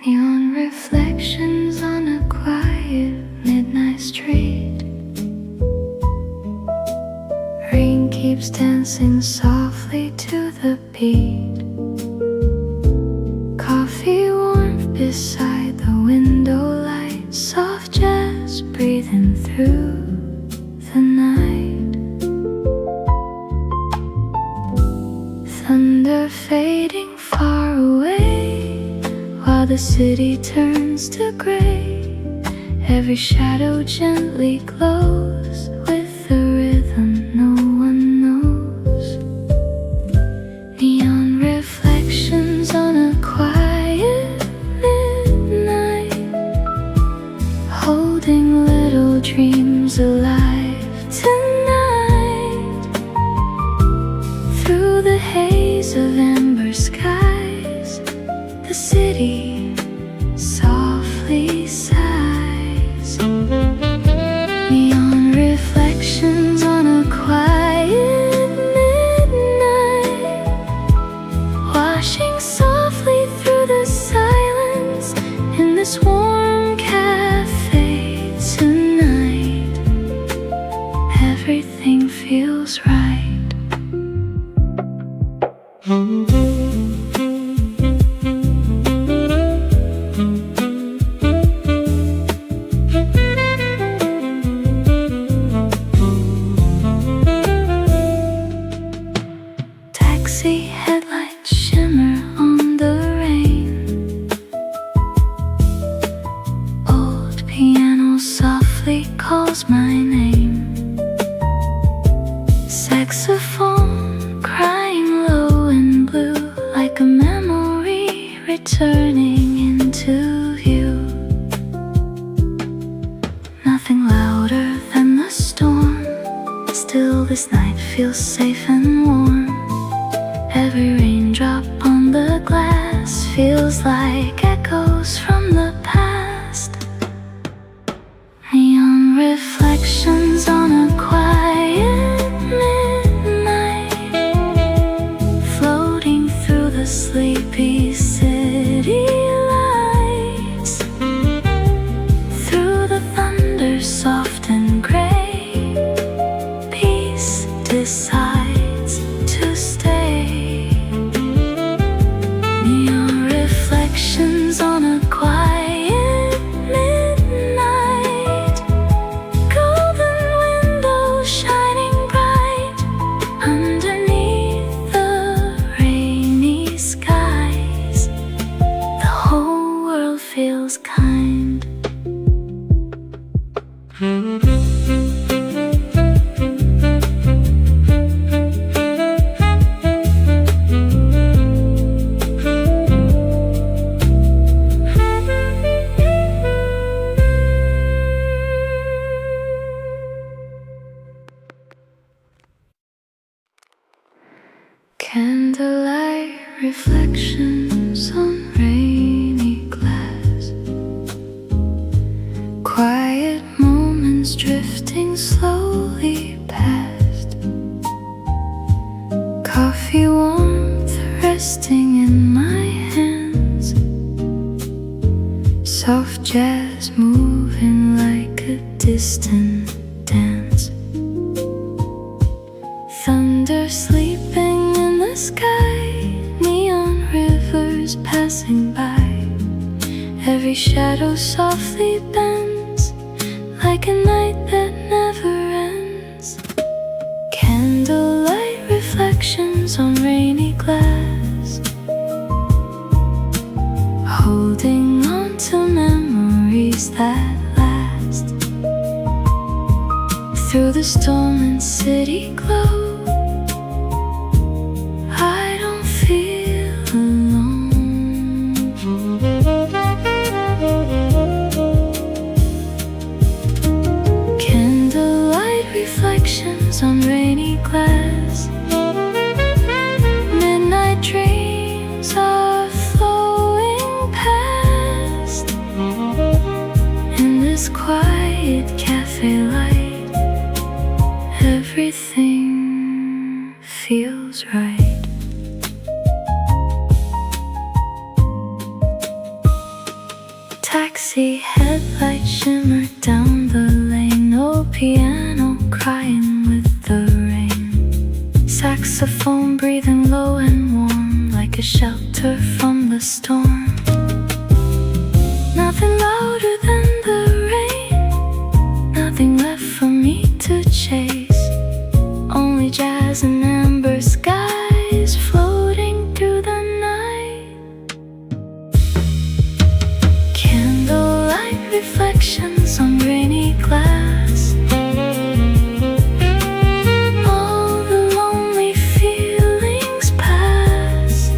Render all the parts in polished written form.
Neon reflections on a quiet midnight street. Rain keeps dancing softly to the beat. Coffee warmth beside the window light. Soft jazz breathing through the night. Thunder fading far away while the city turns to gray. Every shadow gently glows with the rhythm no one knows. Neon reflections on a quiet midnight, holding little dreams alive tonight. Through the haze of amber skies, the city softly sighs. Neon reflections on a quiet midnight, washing softly through the silence in this warm cafe tonight. Everything feels right. Taxi headlights shimmer on the rain. Old piano softly calls my name. Saxophone crying low and blue, like a memory returning into view. Nothing louder than the storm, still this night feels safe and warm. Every raindrop on the glass feels like echoes from the past. Neon reflections on a quiet midnight, floating through the sleepy city lights. Through the thunder soft and gray, peace decides to stay. Neon reflections on a quiet midnight, golden windows shining bright underneath the rainy skies. The whole world feels kind. Candlelight reflections on rainy glass. Quiet moments drifting slowly past. Coffee warmth resting in my hands. Soft jazz moving like a distant dance. Thunder sleeping in the sky, neon rivers passing by. Every shadow softly bends like a night that never ends. Candlelight reflections on rainy glass, holding on to memories that last. Through the storm and city glow, I don't feel alone. Candlelight reflections on rainy glass. Midnight dreams are flowing past. In this quiet cafe light, everything feels right. taxi headlights shimmer down the lane. No piano crying with the rain. Saxophone breathing low and warm, like a shelter from the storm. Nothing louder than the rain, nothing left for me to chase. Only jazz and amber skies floating through the night. Candlelight reflections on rainy glass. All the lonely feelings pass.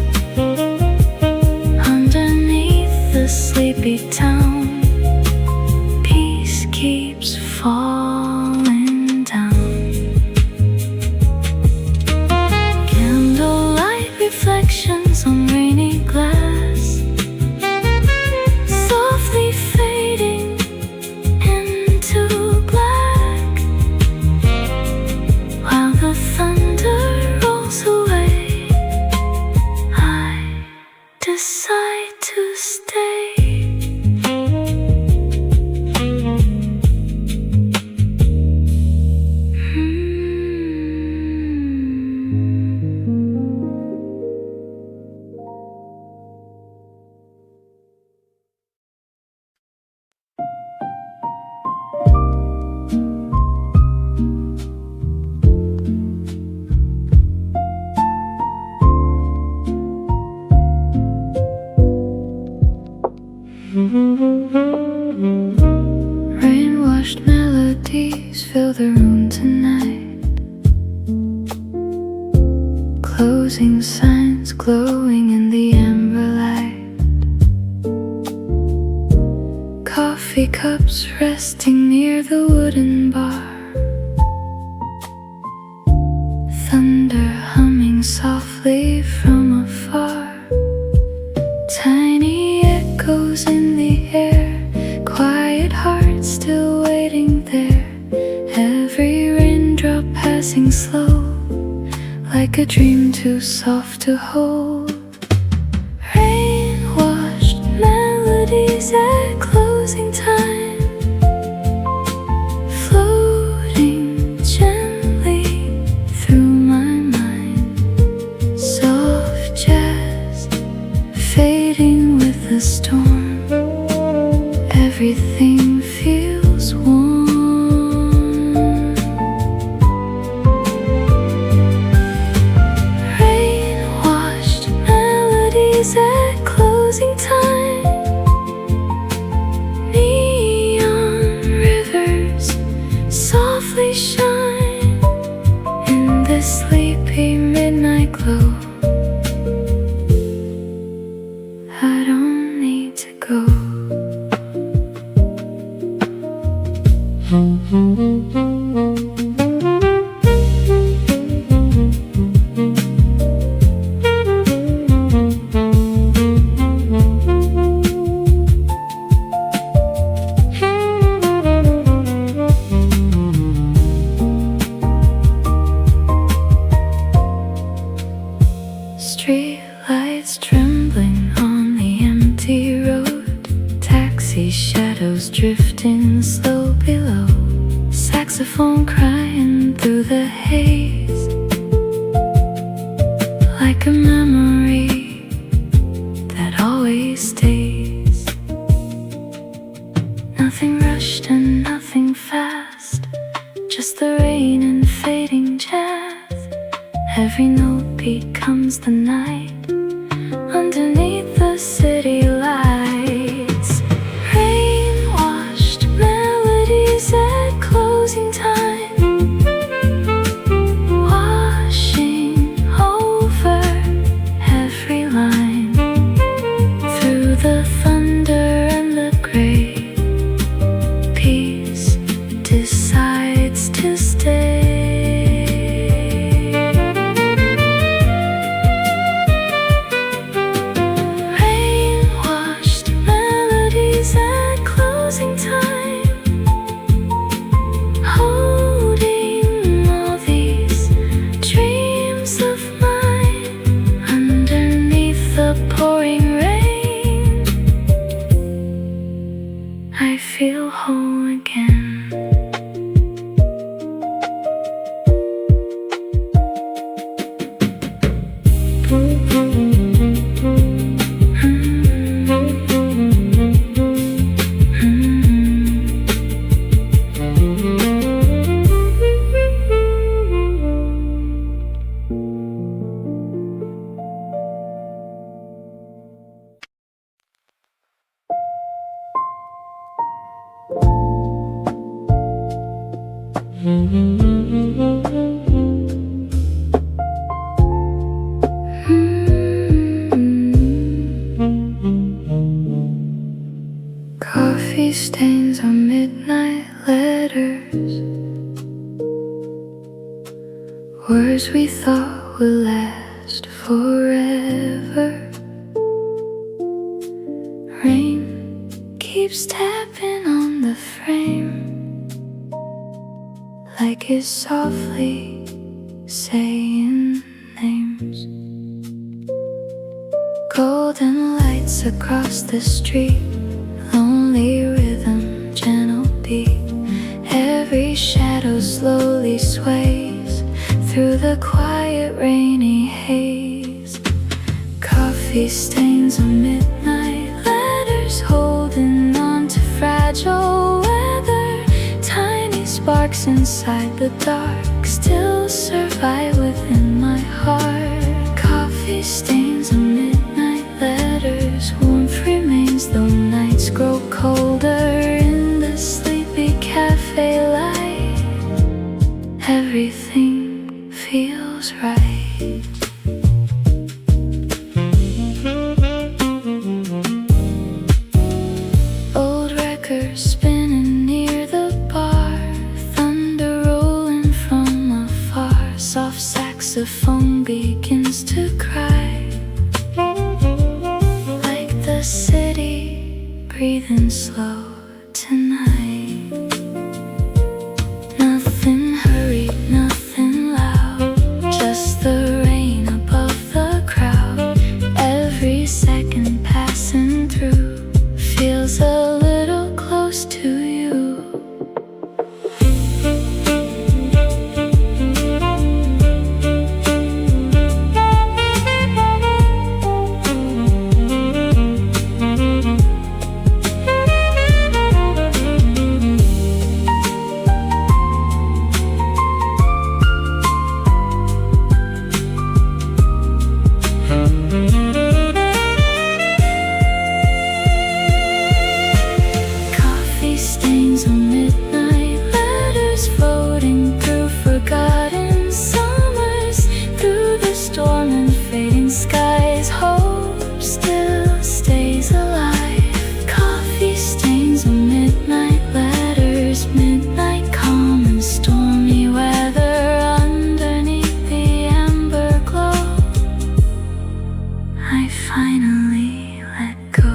Underneath the sleepy town, peace keeps falling down. Candlelight reflections on rainy glass, softly fading into black, while the thunder rolls away. I decide to stay. Rain-washed melodies fill the room tonight. Closing signs glowing in the amber light. Coffee cups resting near the wooden bar. Thunder humming softly from afar. Tiny echoes in the air, quiet hearts still waiting there. Every raindrop passing slow, like a dream too soft to hold. Rain-washed melodies at closing time, floating gently through my mind. Soft jazz fading with the storm. Everything feels warm. Rain-washed melodies at closing time. Neon rivers softly shine in the sleepy midnight glow. I don't need to go. Street lights trembling on the empty road. Taxi shadows drifting slow below. Saxophone crying through the haze, like a memory that always stays. Nothing rushed and nothing fast, just the rain and fading jazz. Every note becomes the night underneath the city lights. Rain-washed melodies at closing time, washing over stains on midnight letters, words we thought would last forever. Rain keeps tapping on the frame, like it's softly saying names. Golden lights across the street, lonely rhythm, gentle beat. Every shadow slowly sways through the quiet rainy haze. Coffee stains on midnight letters, holding on to fragile weather. Tiny sparks inside the dark still survive within my heart. Coffee stains on midnight letters, warmth remains though nights grow colder. In the sleepy cafe light, everything feels right. Old records spinning near the bar, thunder rolling from afar. Soft saxophone begins to cry, like the city breathing slow tonight. Nothing hurried, nothing loud, just the rain above the crowd. Every second passing through feels a little close to you. Coffee stains on midnight letters, floating through forgotten summers. Through the storm and fading skies, hope still stays alive. Coffee stains on midnight letters, midnight calm and stormy weather. Underneath the amber glow, I finally let go.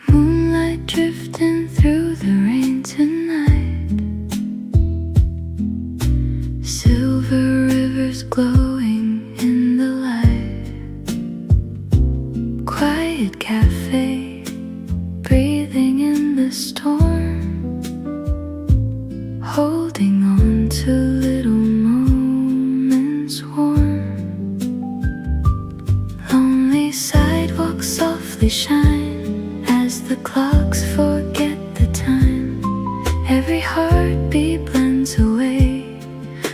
Moonlight drifting through the rain tonight, silver rivers glowing in the light. Quiet cafe, breathing in the storm, holding on to little moments warm. Lonely sidewalks softly shine as the clocks forget the time. Every heartbeat blends away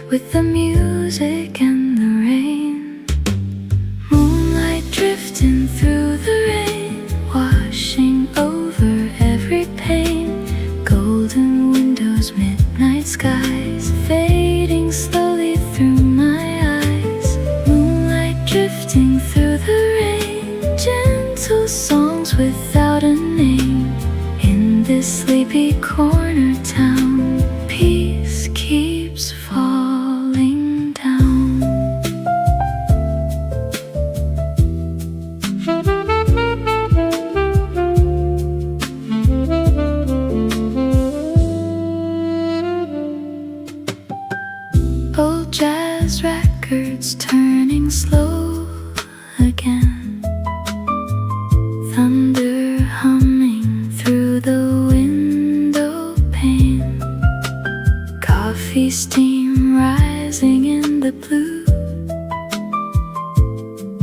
with the music and the rain. Moonlight drifting through the rain, washing over every pane. Golden windows, midnight skies, fading slowly through my eyes. Moonlight drifting through the rain, gentle songs without a name. In this sleepy corner town, peace keeps falling down. Old jazz records turning slow again, thunder humming through the window pane. Coffee steam rising in the blue,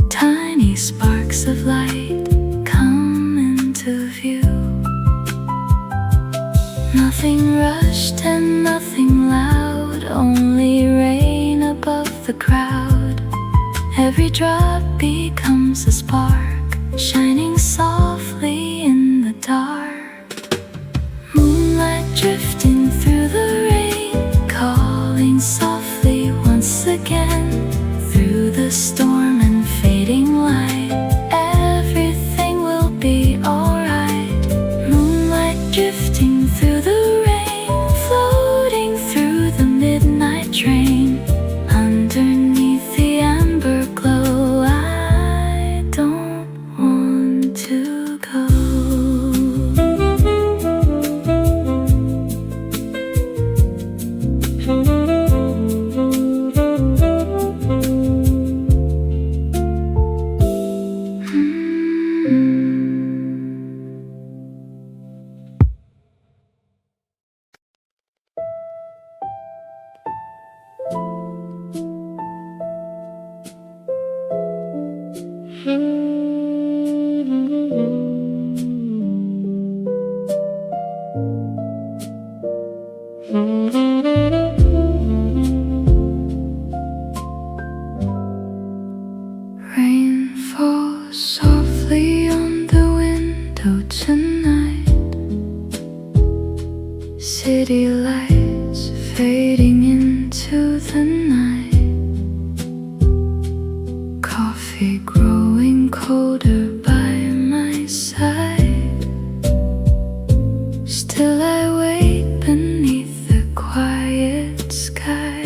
tiny sparks of light come into view. Nothing rushed and nothing loud, only rain above the crowd. Every drop becomes a spark, shining softly in the dark. Moonlight drifting through the rain, calling softly once again. Through the storm and fading light, everything will be alright. Moonlight drifting through the rain, floating through the midnight train. Underneath the amber glow, I don't want to go. Rain falls softly on the window tonight. City lights fading into the night. Coffee growing colder by my side. Still I wait beneath the quiet sky.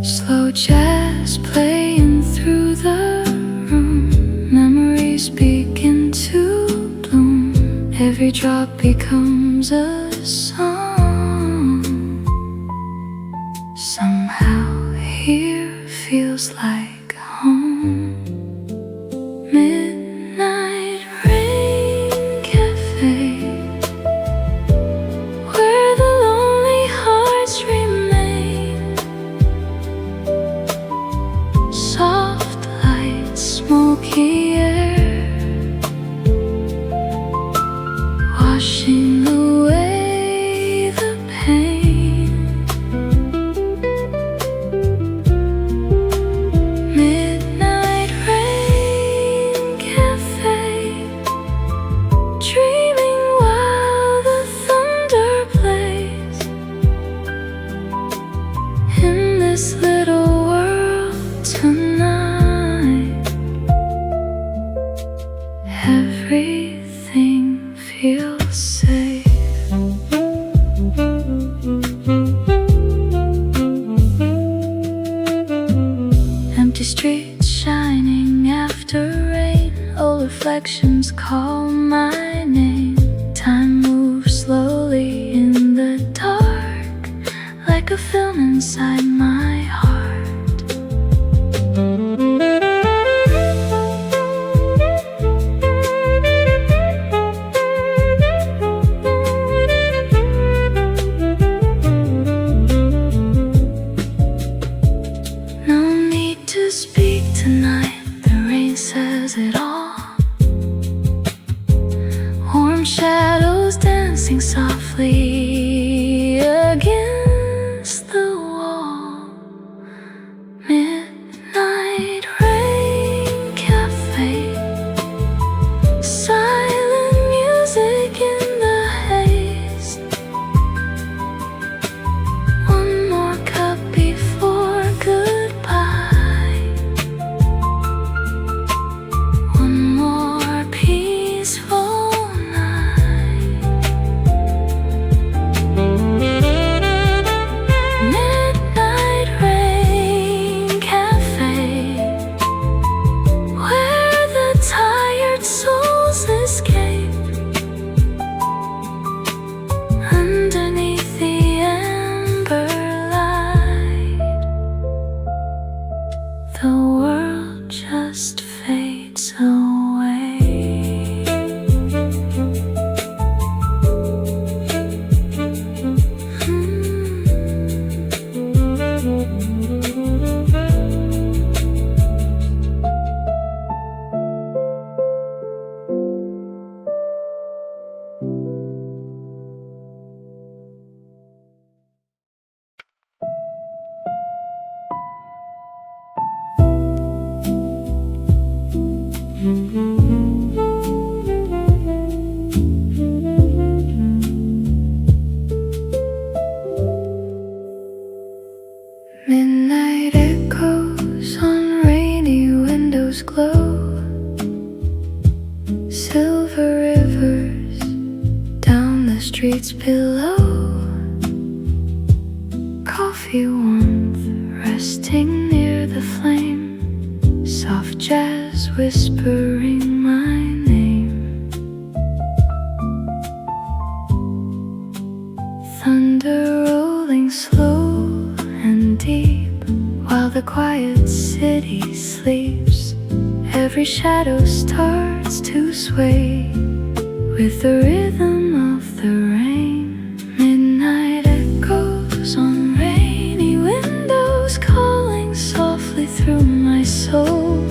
Slow jazz playing through the room. Memories begin to bloom. Every drop becomes a song. Somehow here feels like home. Midnight rain cafe, where the lonely hearts remain. Soft light, smoky air, washing away the pain. Midnight rain cafe, dreaming while the thunder plays. In this little world tonight, everything feels safe. Empty streets shining after rain. Old reflections call my name. Time moves slowly in the dark, like a film inside my heart. No need to speak tonight, the rain says it all. Warm shadows dancing softly against the wall. Midnight rain cafe, silent music in the haze. One more cup before goodbye. One more peaceful night. Midnight rain cafe, where the tired souls escape. Underneath the amber light, the world just fades away. glow. Silver rivers down the streets below. Coffee warmth resting near the flame. Soft jazz whispering my name. Thunder rolling slow and deep while the quiet city sleeps. Every shadow starts to sway with the rhythm of the rain. Midnight echoes on rainy windows, calling softly through my soul.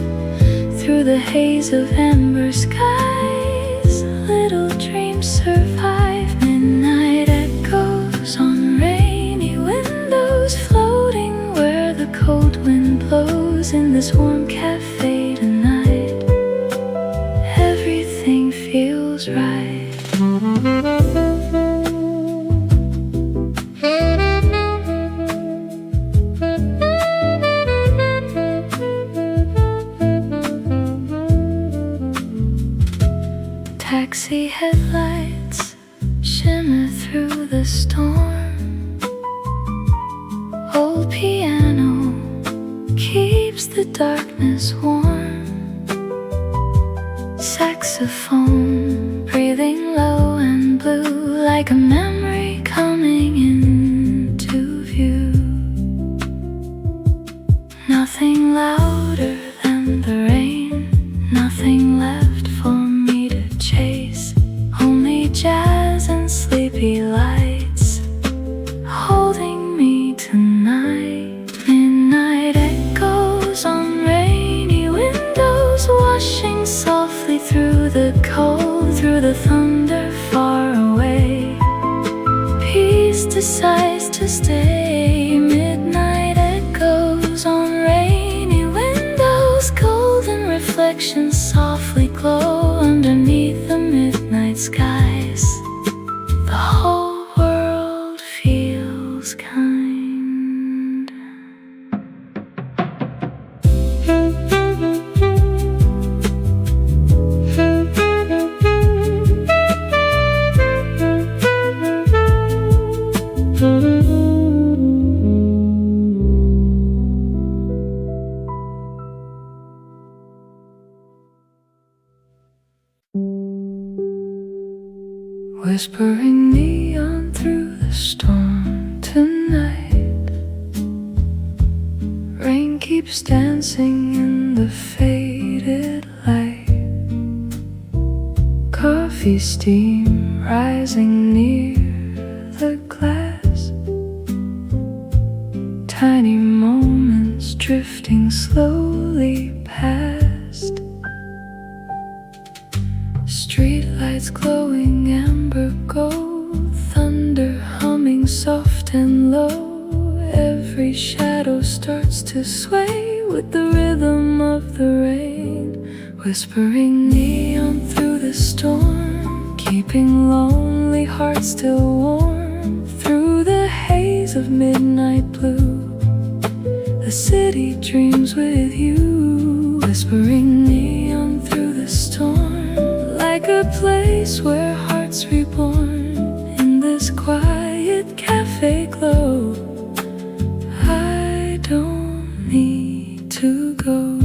Through the haze of amber skies, little dreams survive. Midnight echoes on rainy windows, floating where the cold wind blows. In this warm cafe tonight, everything feels right. Taxi headlights shimmer through the storm. Old piano keeps the darkness warm. Saxophone breathing low and blue, like a memory coming into view. Nothing louder than the rain, nothing left for me to chase. Only jazz and sleepy lights holding me tonight. Midnight echoes on rainy windows, washing softly through the cold, through the thunder far away. Peace decides to stay. Midnight echoes on rainy windows, golden reflections softly glow underneath the midnight skies. The whole world feels kind. Whispering neon through the storm tonight. Rain keeps dancing in the faded light. Coffee steam rising near the glass. Tiny moments drifting slowly past. Streetlights glowing amber gold, thunder humming soft and low. Every shadow starts to sway with the rhythm of the rain. Whispering neon through the storm, keeping lonely hearts still warm. Through the haze of midnight blue, the city dreams with you. Whispering neon through the storm, like a place where hearts reborn. In this quiet cafe glow, I don't need to go.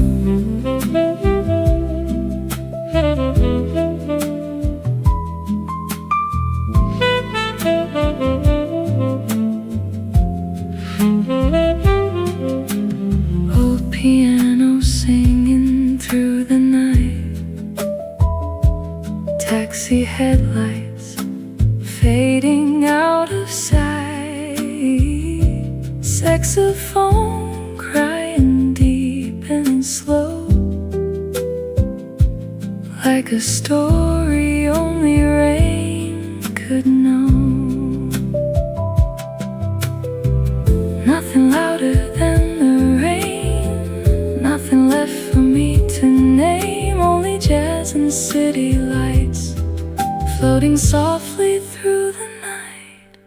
Old piano singing through the night. Taxi headlights fading out of sight. Saxophone crying deep and slow, like a story only rain could know. Nothing louder than the rain, nothing left for me to name. Only jazz and city lights floating softly through the night.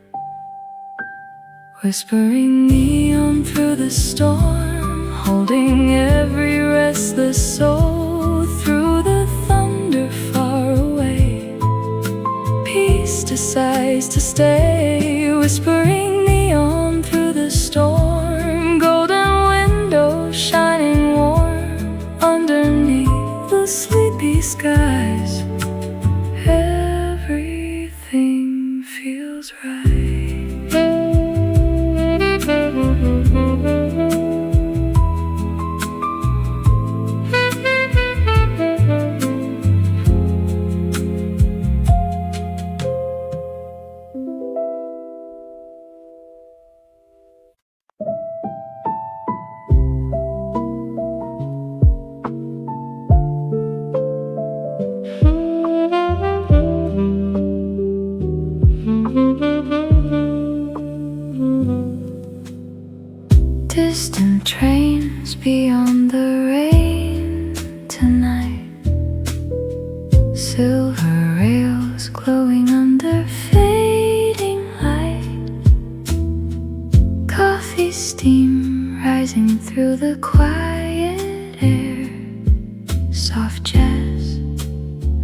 Whispering neon through the storm, holding every restless soul through the thunder far away. Peace decides to stay, whispering neon through the storm. Golden windows shining warm underneath the sleepy skies. Everything feels right. Distant trains beyond the rain tonight. Silver rails glowing under fading light. Coffee steam rising through the quiet air. Soft jazz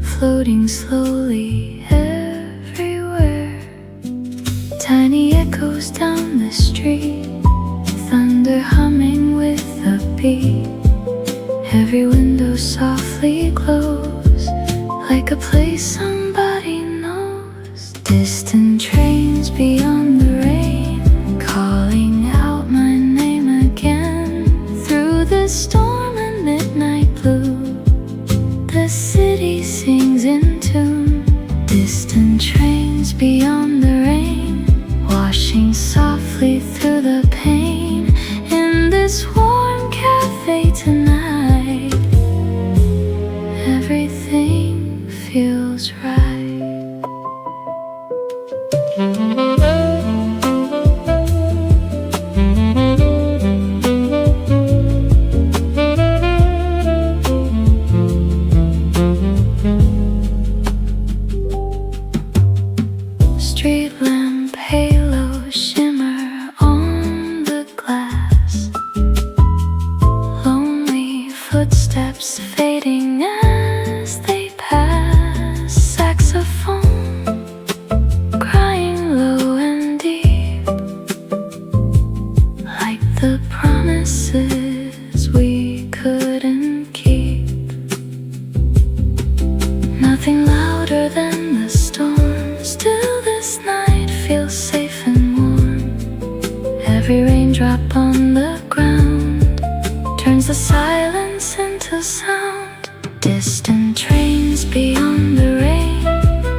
floating slowly everywhere. Tiny echoes down the street. Thunder humming with a beat. Every window softly glows like a place somebody knows. Distant trains beyond the rain, calling out my name again. Through the storm and midnight blue, the city sings in tune. Distant trains beyond the rain, washing softly through the pain. This warm cafe tonight, everything feels right. Street lamp halo shimmer on the glass. Footsteps fading as they pass. Saxophone crying low and deep, like the promises we couldn't keep. Nothing louder than the storm. Still this night feels safe and warm. Every raindrop on the ground turns the silence into sound. Distant trains beyond the rain,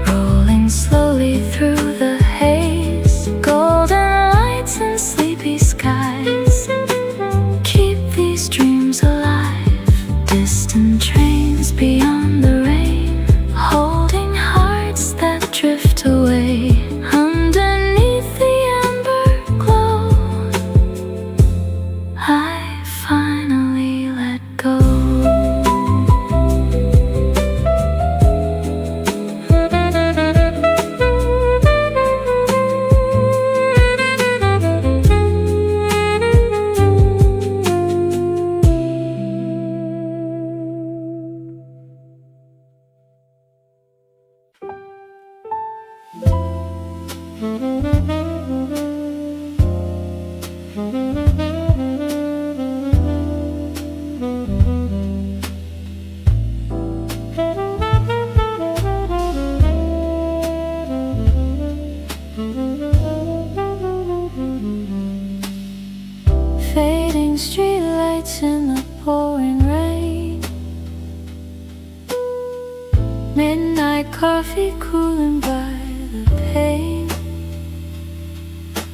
rolling slowly through the haze. Golden lights and sleepy skies keep these dreams alive. Distant trains beyond the rain, holding hearts that drift away. Underneath the amber glow, I finally let go. Fading streetlights in the pouring rain. Midnight coffee cooling by the pane.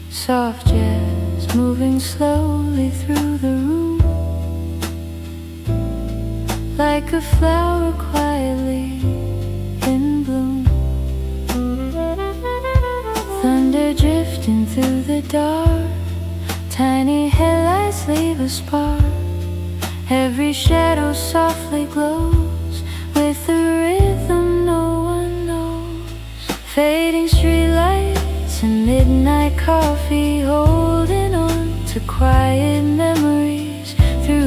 Soft jazz moving slowly through the room, like a flower quietly in bloom. Thunder drifting through the dark, tiny headlights leave a spark. Every shadow softly glows with a rhythm no one knows. Fading streetlights and midnight coffee, holding on to quiet memories through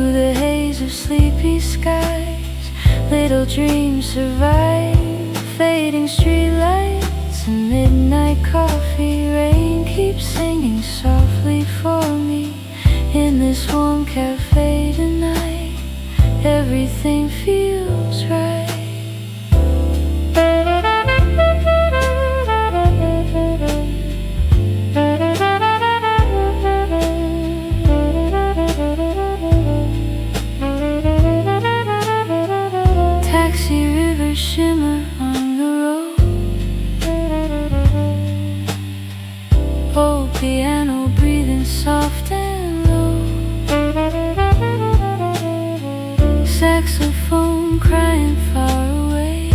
rainy skies. Little dreams survive, fading streetlights and midnight coffee. Rain keeps singing softly for me in this warm cafe tonight. Everything feels right. Taxi rivers shimmer on the road. Old piano breathing soft and low. Saxophone crying far away,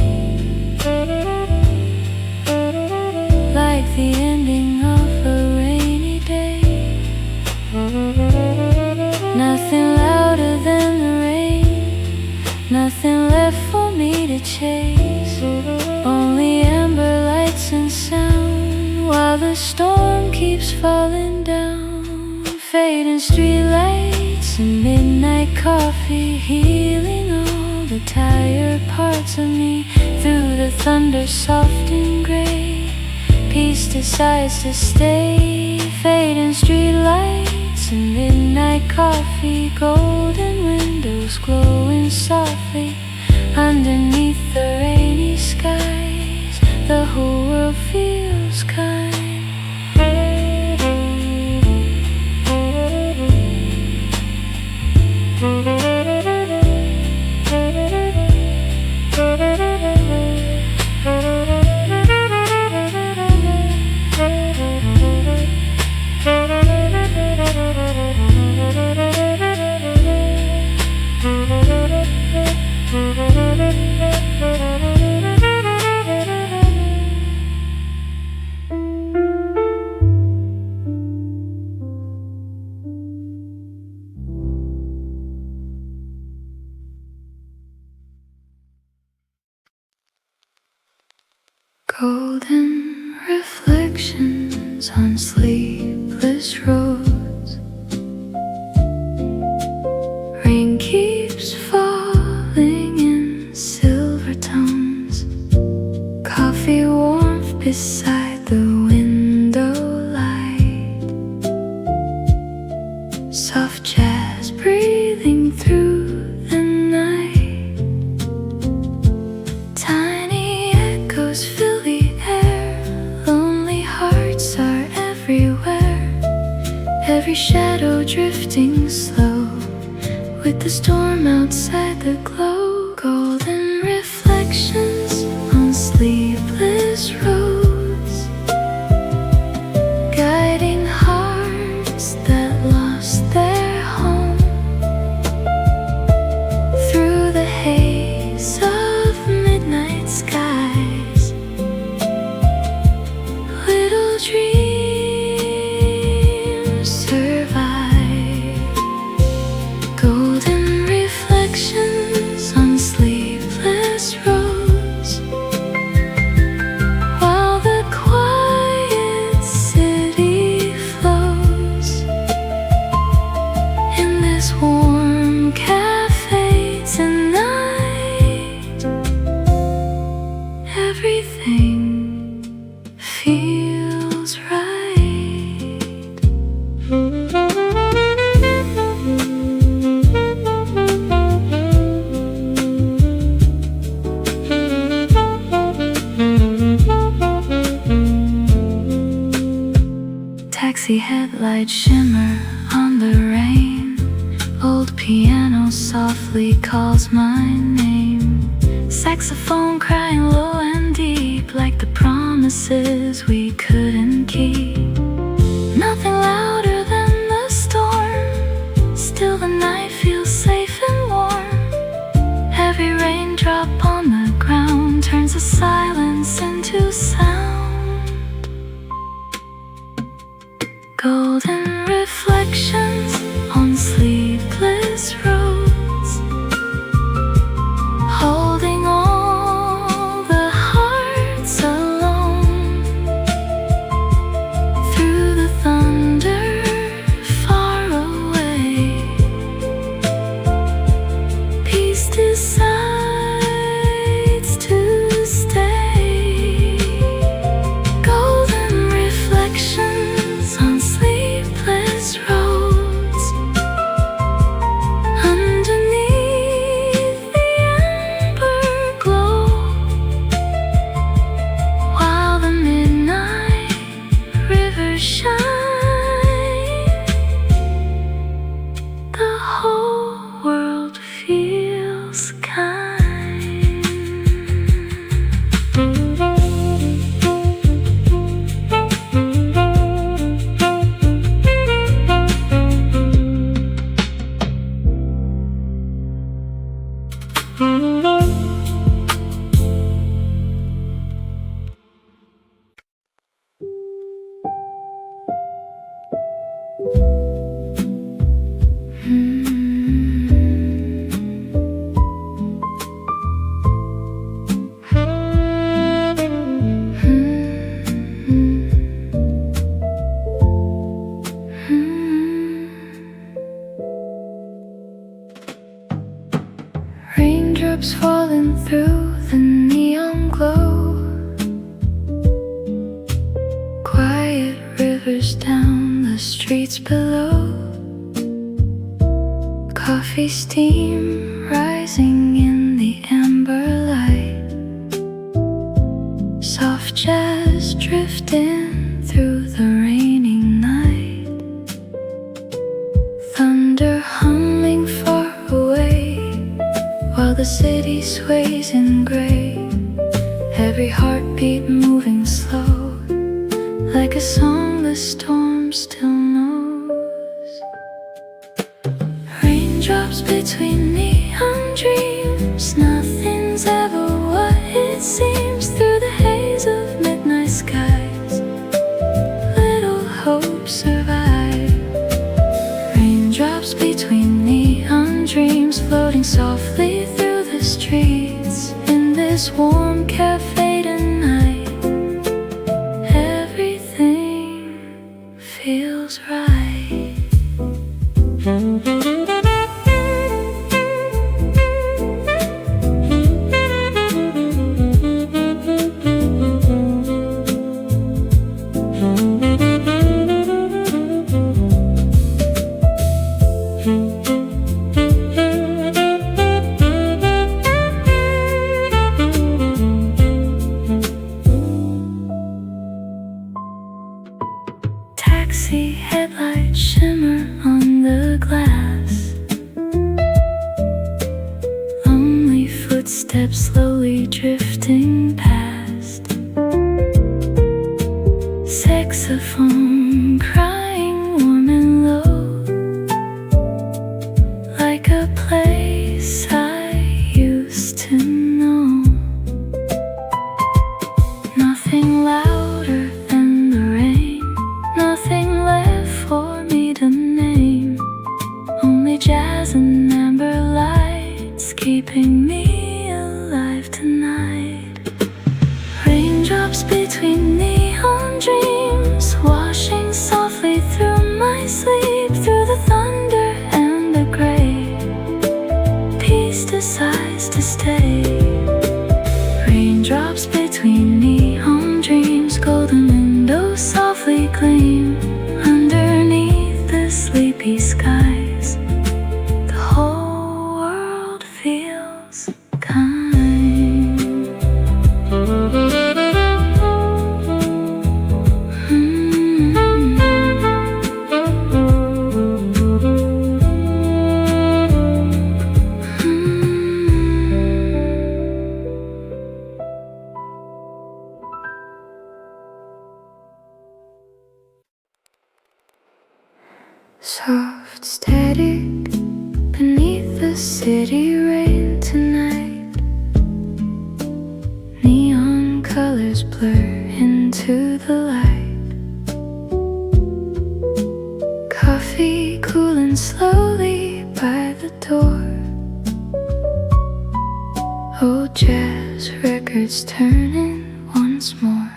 like the ending of a rainy day. Nothing louder than the rain, nothing left for me to chase. Only amber lights and sound while the storm keeps falling down. Fading streetlights and midnight coffee, healing all the tired parts of me. Through the thunder soft and gray, peace decides to stay. Fading streetlights and midnight coffee, golden windows glowing softly underneath the rainy skies. The whole world feels kind. Golden reflections on sleepless roads. Rain keeps falling in silver tones. Coffee warmth beside the window light. Soft jazz breathing through the night. Tiny echoes fill the air. Lonely hearts are everywhere. Every shadow drifting slow, with the storm outside the glow. Golden reflections on sleepless roads, guiding hearts that lost their home. Through the haze of midnight skies, little dreams survive. Golden reflections on sleepless roads, while the quiet city flows. In this warm cafe tonight, everything feels right. Taxi headlights shimmer on the rain. Old piano softly calls my name. Saxophone crying low and deep, like the promises we couldn't keep. Nothing louder than the storm, still the night feels safe and warm. Every raindrop on the ground turns the silence into sound. Golden reflections on sleepless roads, holding all the hearts alone. Through the thunder far away, peace through the neon glow. Quiet rivers down the streets below. Coffee steam rising in the amber light. Soft jazz drifting through the raining night. Thunder humming far away while the city sways in gray. Every heartbeat moving slow, like a song the storm still knows. Raindrops between neon dreams. Nothing's ever what it seems. Through the haze of midnight skies, little hope survive. Raindrops between neon dreams, floating softly through the streets. In this warm cafe tonight, everything feels right. Taxi headlights shimmer on the glass. Lonely footsteps slowly drifting past. Saxophone crying warm and low, like a place I used to know. Nothing louder than the rain, nothing left for me to name. Only jazz and amber lights keeping me alive tonight. Raindrops between neon dreams, washing softly through my sleep. Through the thunder and the gray, peace decides to stay. Raindrops between neon dreams, golden windows softly gleam. Underneath the sleepy skies, the whole world feels kind. Soft static beneath the city rain tonight. Neon colors blur into the light. Coffee cooling slowly by the door. Old jazz records turning once more.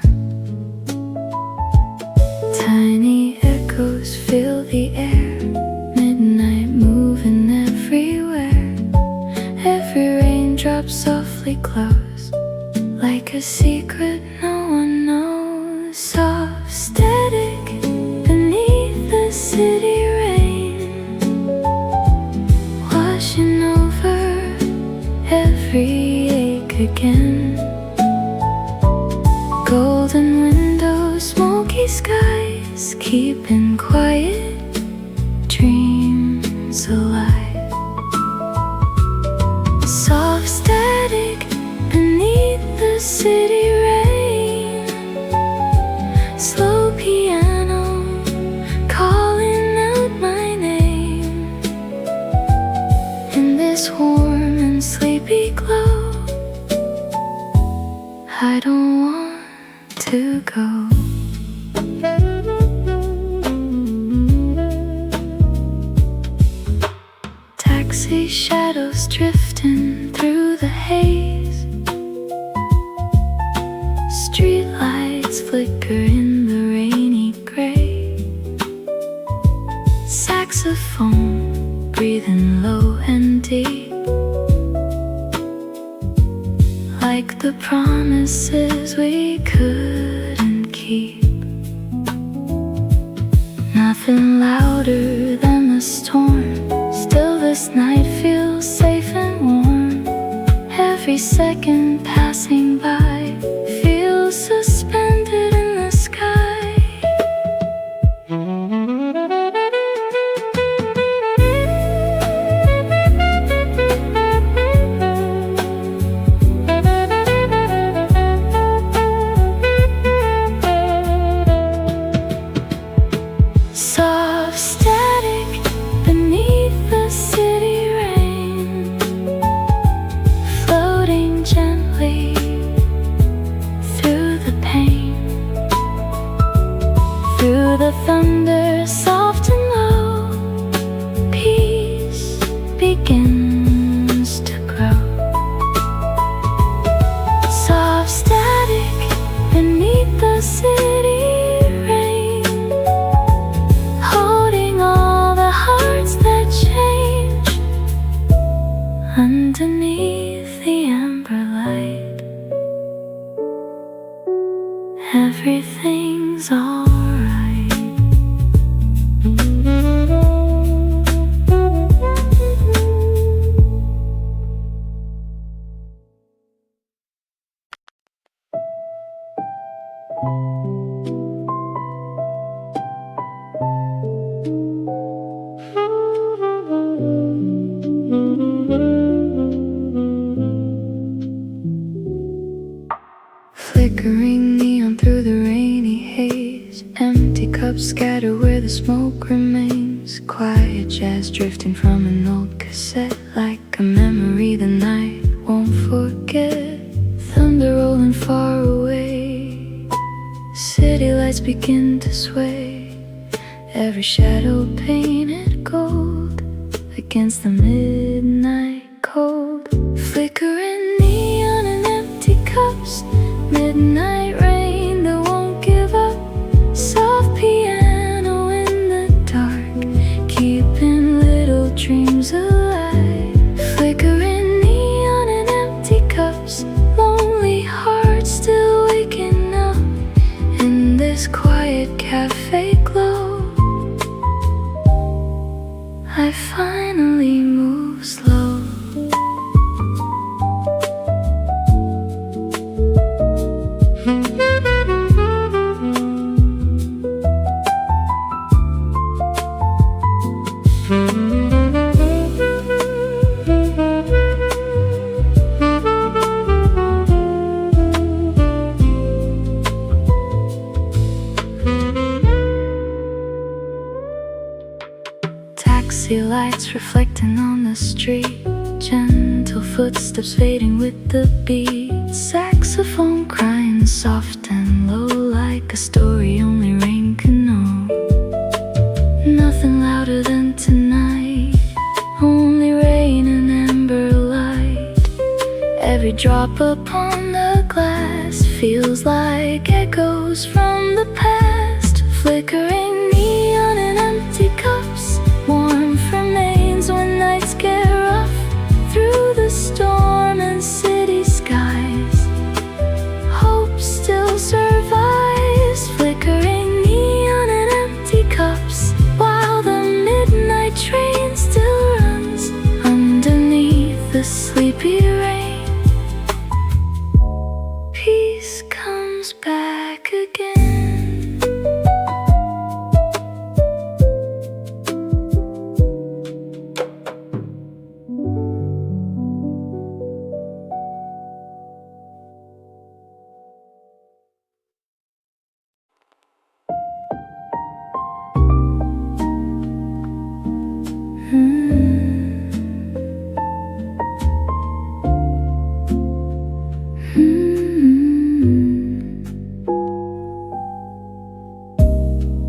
Tiny echoes fill the air, midnight moving everywhere. Every raindrop softly glows, like a secret no one knows. Soft static beneath the city rain, washing over every ache again. Golden windows, smoky skies, keeping quiet dreams alive. Soft static beneath the city rain. Slow piano calling out my name. In this warm and sleepy glow, I don't want to go. Taxi shadows drifting through the haze. Street lights flicker in the rainy gray. Saxophone breathing low and deep. like the promises we couldn't keep. Nothing louder than the storm, still this night feels safe and warm. Every second passing by feels suspended in the sky. Soft static beneath the city rain, floating gently through the pain, through the thunder, soft and low. Peace begins to grow. Soft static beneath the city rain, holding all the hearts that change. Underneath the amber light, everything's alright. Flickering neon through the rainy haze, empty cups scatter where the smoke remains. Quiet jazz drifting from an old cassette, like a memory the night won't forget. Thunder rolling far away, city lights begin to sway. Every shadow painted gold against the midnight cold. Flickering neon and empty cups, midnight rain that won't give up. Soft piano in the dark, keeping little dreams alive. Flickering neon and empty cups, lonely hearts still waking up in this quiet cafe glow. I finally move slow. Taxi lights reflecting on the street, gentle footsteps fading with the beat. Saxophone crying soft and low, like a story only rain can know. Nothing louder than tonight, only rain and amber light. Every drop upon the glass feels like echoes from the past. Flickering neon and empty cups, warmth remains when nights get rough. Through the storm and city skies, hope still survives. Flickering neon and empty cups, while the midnight train still runs underneath the sleepy rain. Peace comes back again.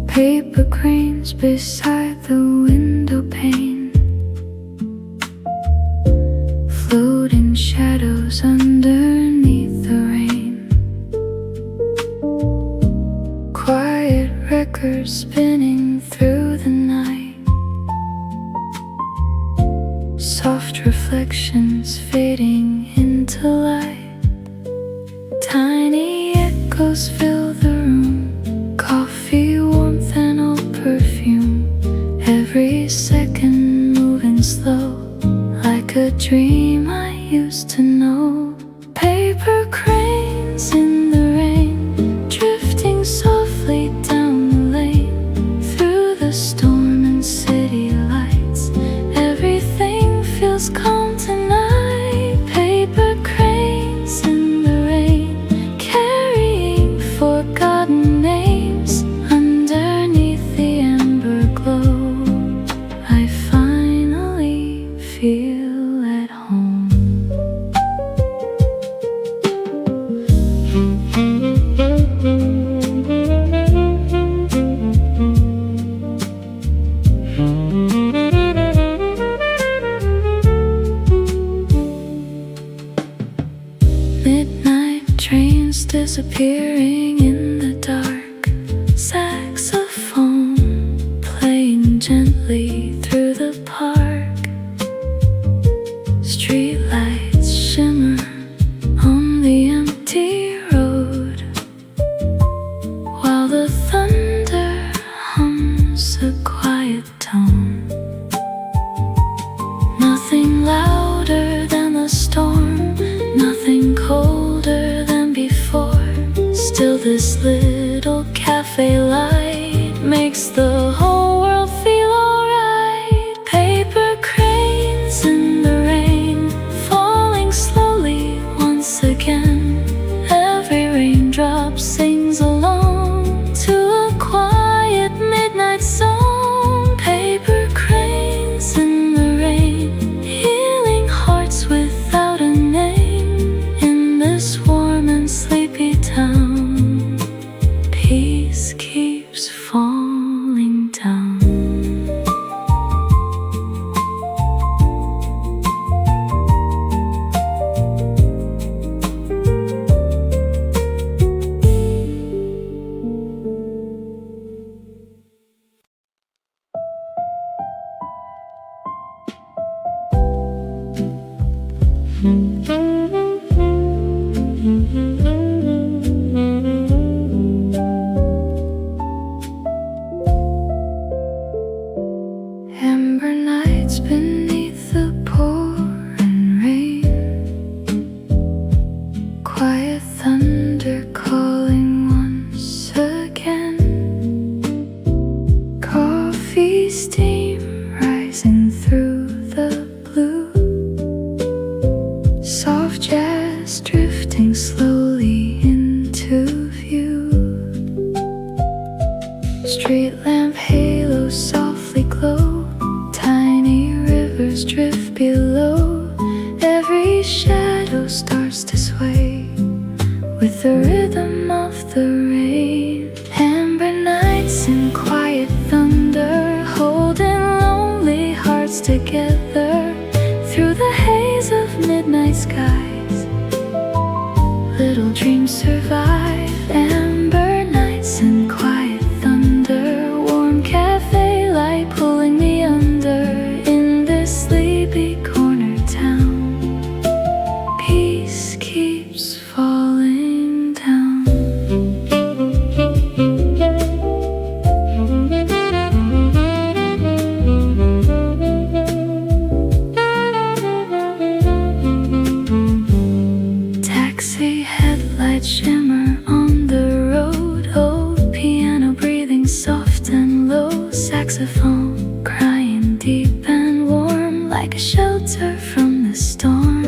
Paper cranes beside the window pane, floating shadows underneath the rain. Quiet records spinning through the night, soft reflections fading into light. Tiny echoes fill the room, coffee, warmth, and old perfume. Every second moving slow, like a dream I used to know. Paper cranes in the rain, drifting softly down the lane. Through the storm and city lights, everything feels calm tonight. Paper cranes in the rain, carrying forgotten names. Underneath the amber glow, I finally feel at home. Midnight trains disappearing in the dark, saxophone playing gently through the park. Streetlights shimmer on the empty road, while the thunder hums a quiet tone. Nothing louder than the storm, nothing colder than before. Still this little cafe light makes the whole world feel alright. Paper cranes in the rain, falling slowly once again. Every raindrop sings along to a quiet midnight song. Paper cranes in the rain, healing hearts without a name. In this warm and sleepy town, peace keeps falling down. Amber nights beneath the pouring rain, quiet thunder calling once again. Coffee steam rising through the blue, soft jazz drifting slowly into view. Street lamp halos softly glow, tiny rivers drift below. Every shadow starts to sway with the rhythm of the rain. Amber nights and quiet thunder, holding lonely hearts together. Through the haze of midnight skies, little dreams survive. Amber nights and quiet thunder, warm cafe light pulling me under. In this sleepy corner town, peace keeps falling down. Taxi headlights shimmer on the road, old piano breathing soft and low. Saxophone crying deep and warm, like a shelter from the storm.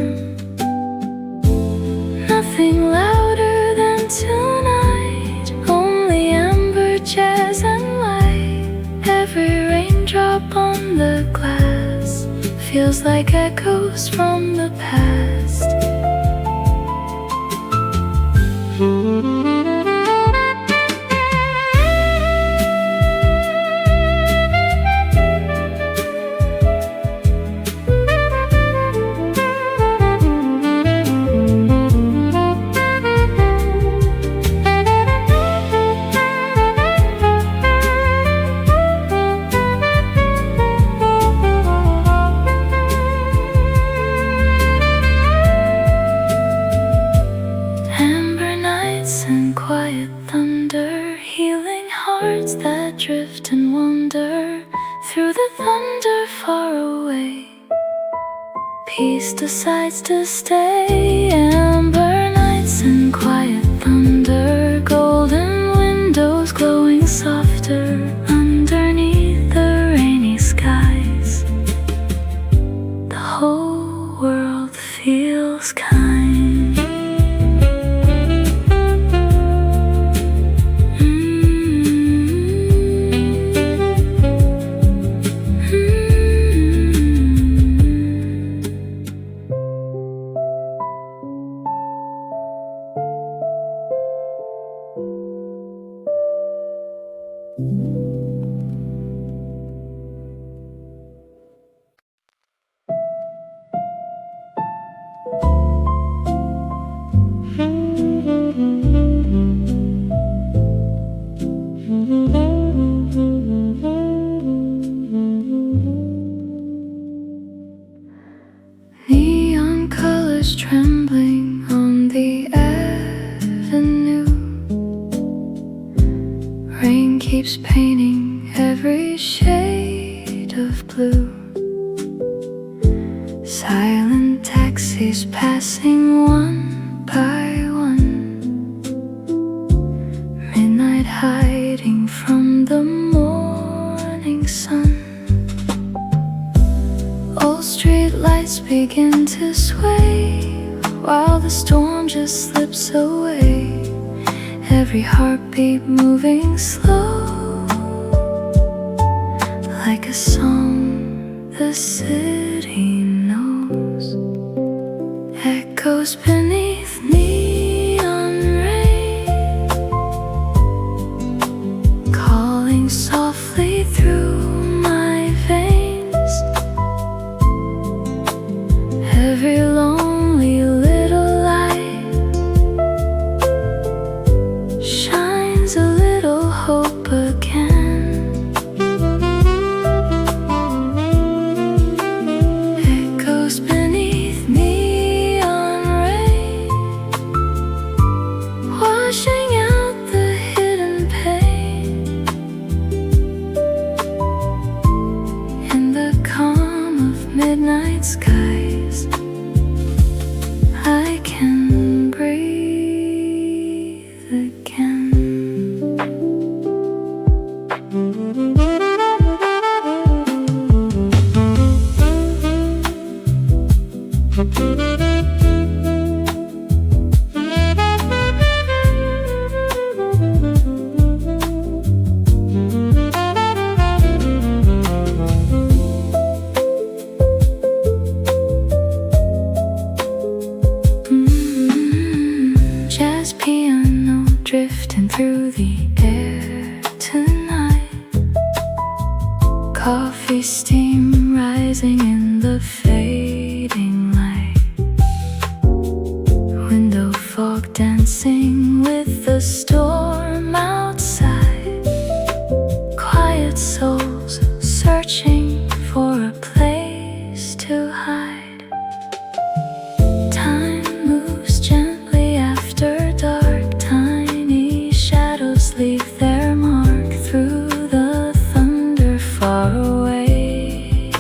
Nothing louder than tonight, only amber, jazz, and light. Every raindrop on the glass feels like echoes from the past. Amber peace decides to stay. Amber nights and quiet thunder, golden windows glowing softer underneath the rainy skies. The whole world feels kind. Neon colors trembling on the avenue. Rain keeps painting every shade of blue. Silent taxis passing one by one. Midnight hiding from the morning sun. Old street lights begin to sway while the storm just slips away. Every heartbeat moving slow, like a song the city knows. Echoes beneath neon rain, calling softly through my veins. Every lonely little light shines a little hope again. Echoes beneath neon rain, washing out the hidden pain. In the calm of midnight skies, I can breathe again. Jazz piano drifting through the air tonight. Coffee steam rising in the fading light. Window fog dancing with the storm outside. Quiet souls searching for a place to hide. Time moves gently after dark. Tiny shadows leave their mark through the thunder far away.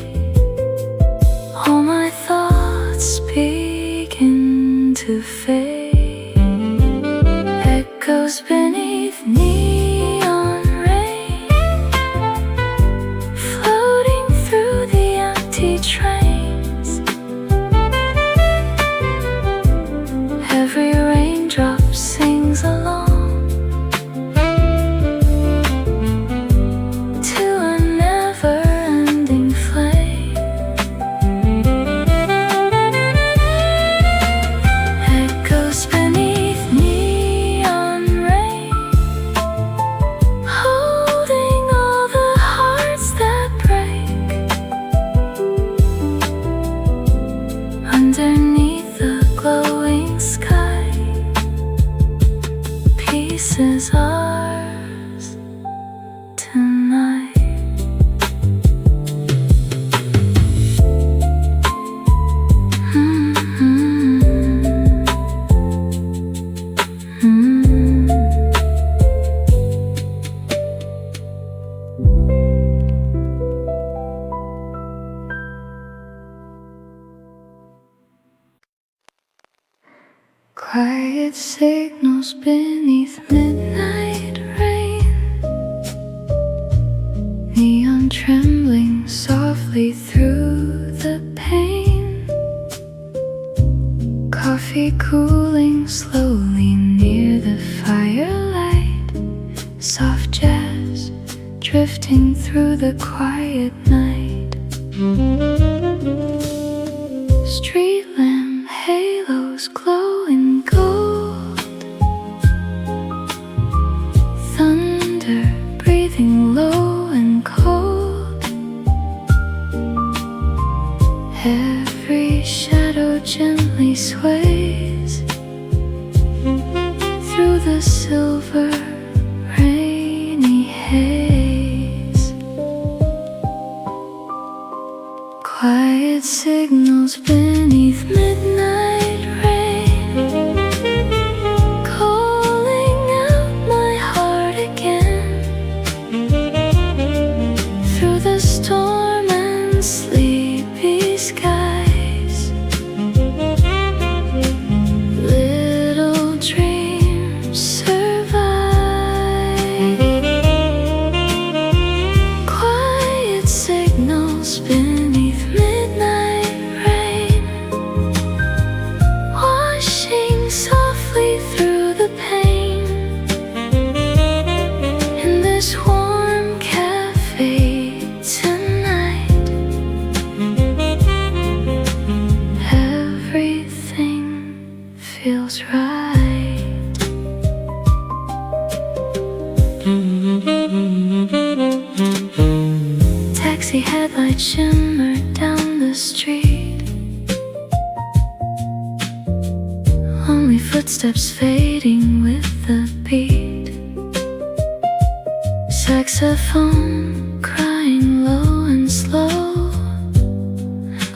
All my thoughts begin to fade. Echoes beneath neon rain, floating through the empty trains. Every raindrop sings along to a never-ending flame. Echoes beneath neon rain, holding all the hearts that break. Underneath the glowing sky, peace is ours tonight. Quiet signals beneath midnight rain, neon trembling softly through the pane, coffee cooling slowly near the firelight, soft jazz drifting through the quiet night. Street lamp halos glow in gold, thunder breathing low and cold, every shadow gently sways through the silver rainy haze. Quiet signals beneath midnight rain, calling out my heart again, through the storm and sleepy skies. Little dreams survive. Quiet signals beneath midnight rain, washing softly through the pain. In this warm cafe tonight, everything feels right. Taxi headlights shimmer down the street, only footsteps fading with the beat. Saxophone crying low and slow,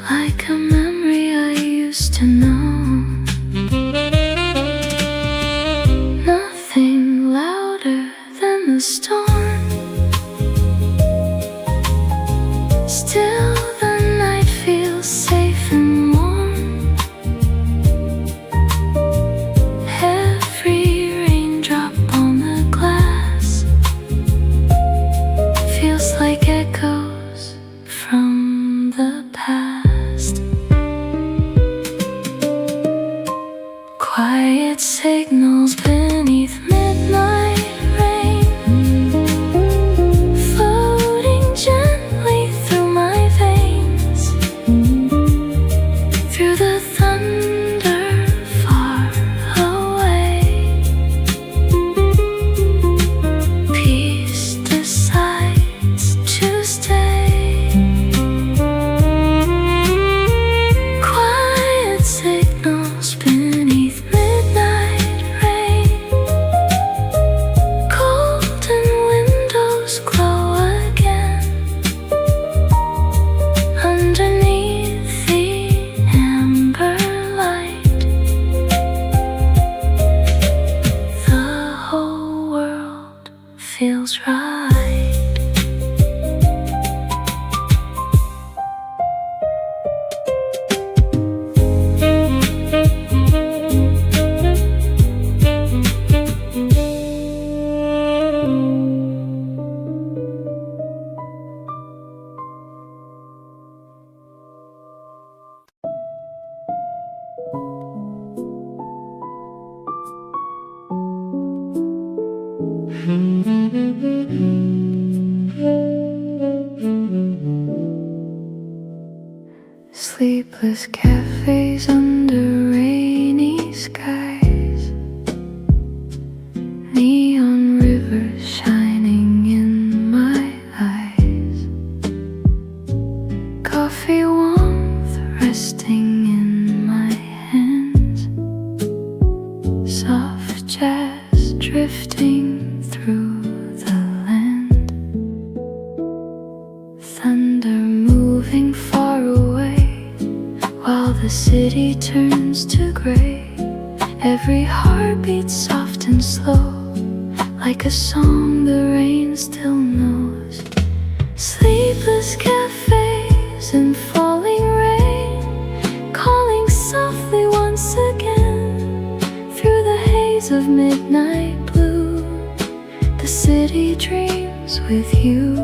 like a memory I used to know. Nothing louder than the storm, still the night feels safe and warm. Every raindrop on the glass feels like echoes from the past. Quiet signals beneath midnight rain, floating gently through my veins, through the thunder far away. Peace decides to stay. Quiet signals beneath midnight rain, golden windows glow again, underneath the amber light. The whole world feels right. Sleepless cafes under rainy skies, neon rivers shining in my eyes, coffee warmth resting in my hands, soft jazz drifting through the land, thunder moving far away while the city turns to gray. Every heartbeat soft and slow, like a song the rain still knows. Sleepless cafes and falling rain, calling softly once again through the shades of midnight blue. The city dreams with you.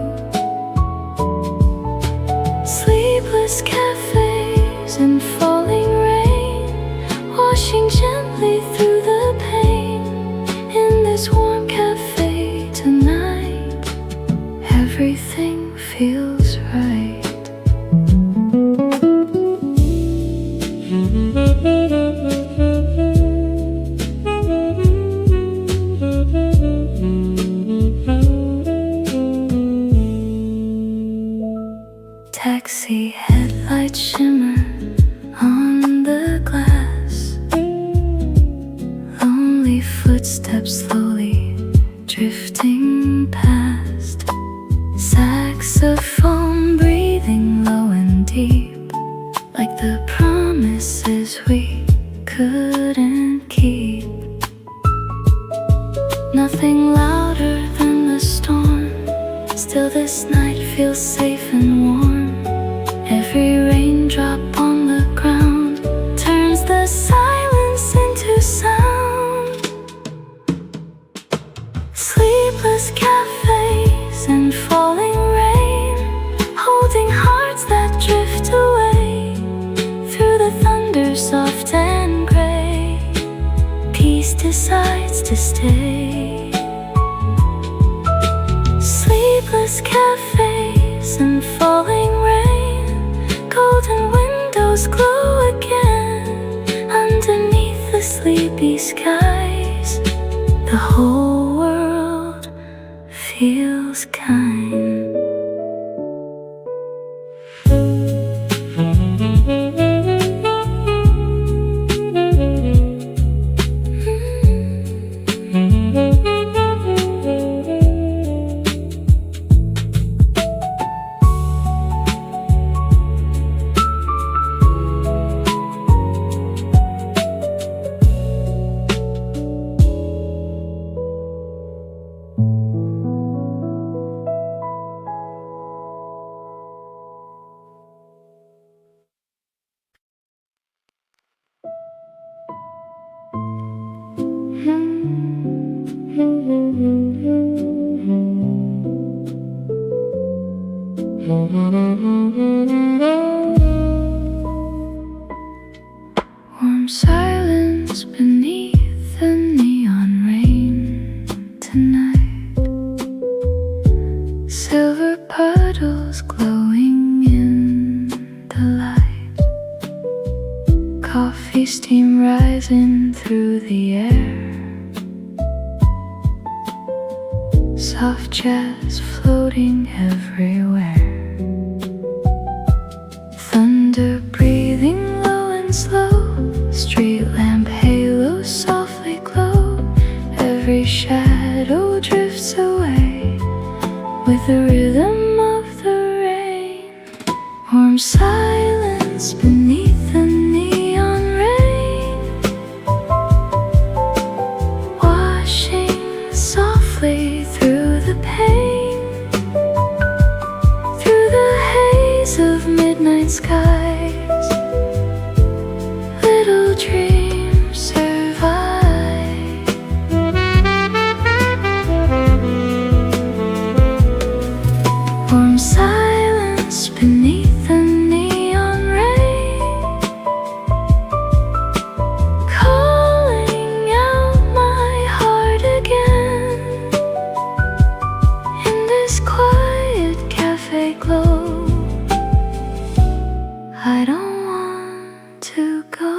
Sleepless cafes and falling rain, washing gently through the pain. In this warm cafe tonight, everything feels right. Taxi headlights shimmer on the glass. Lonely footsteps slowly drifting past. Saxophone breathing low and deep, like the promises we couldn't keep. Nothing louder than the storm, still this night feels safe and warm. Every raindrop on the ground turns the silence into sound. Sleepless cafes and falling rain, holding hearts that drift away through the thunder soft and gray. Peace decides to stay. Sleepless cafes and falling rain, golden windows glow again. Underneath the sleepy skies, the whole world feels kind. Warm silence beneath the neon rain tonight. Silver puddles glowing in the light. Coffee steam rising through the air. Soft jazz floating everywhere. Thunder breathing low and slow. Street lamp halos softly glow. Every shadow drifts away with the rhythm of the rain. Warm silence beneath the neon rain, washing softly through the pain, through the haze of midnight skies. Little dreams survive. Warm silence beneath the neon rain, calling out my heart again. In this quiet cafe glow, I don't want to go.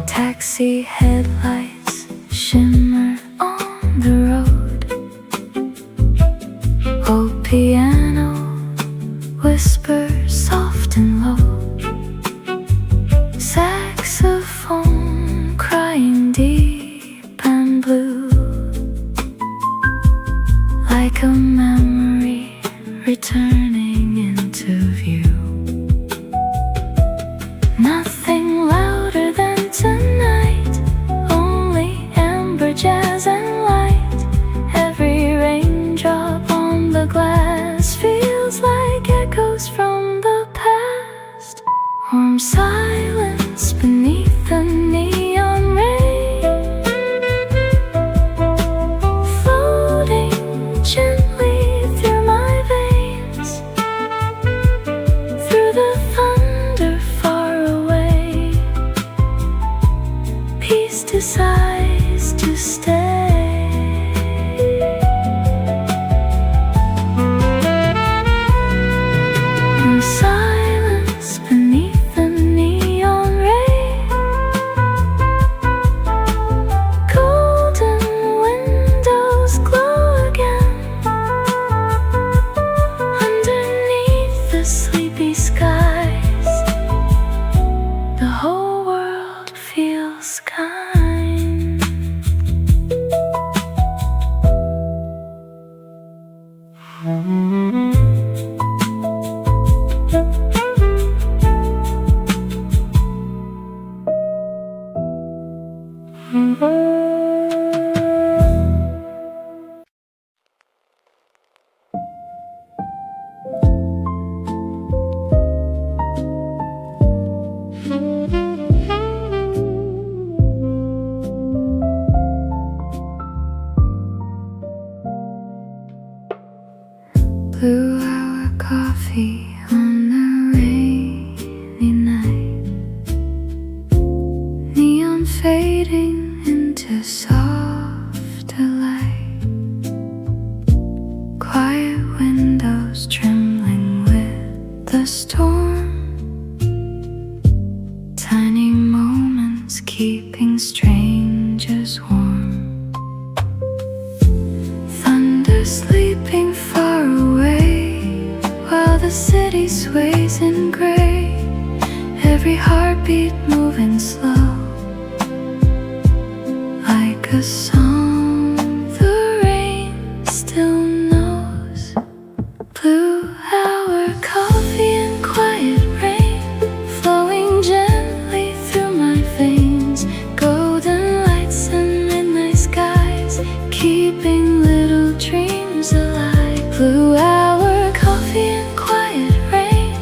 Taxi headlights shimmer on the road. Oh, piano whispers soft and low. Saxophone crying deep and blue, like a memory returning into view. Nothing decides to stay. In silence beneath the neon ray, golden windows glow again. Underneath the sleepy skies, the whole world feels kind. Blue hour coffee on a rainy night, neon fading into softer light, quiet windows trembling with the storm, tiny moments keeping strangers warm, thunder sleeping far away while the city sways in gray, every heartbeat moving slow like a song the rain still knows. Blue hour coffee and quiet rain flowing gently through my veins, golden lights and midnight skies keeping little dreams alive. Blue hour coffee and quiet rain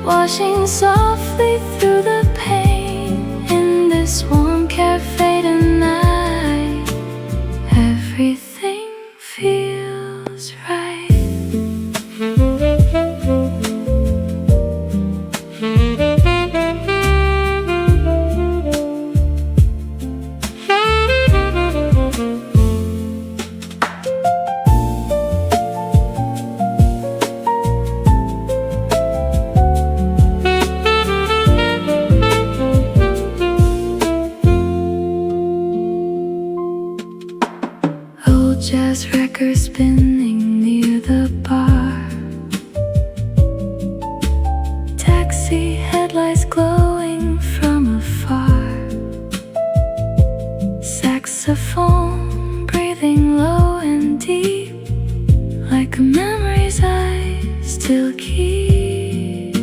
washing softly through the pain in this warm cafe tonight. Everything feels right. Old jazz records spinning near the bar, taxi headlights glowing from afar, saxophone breathing low and deep like memories I still keep.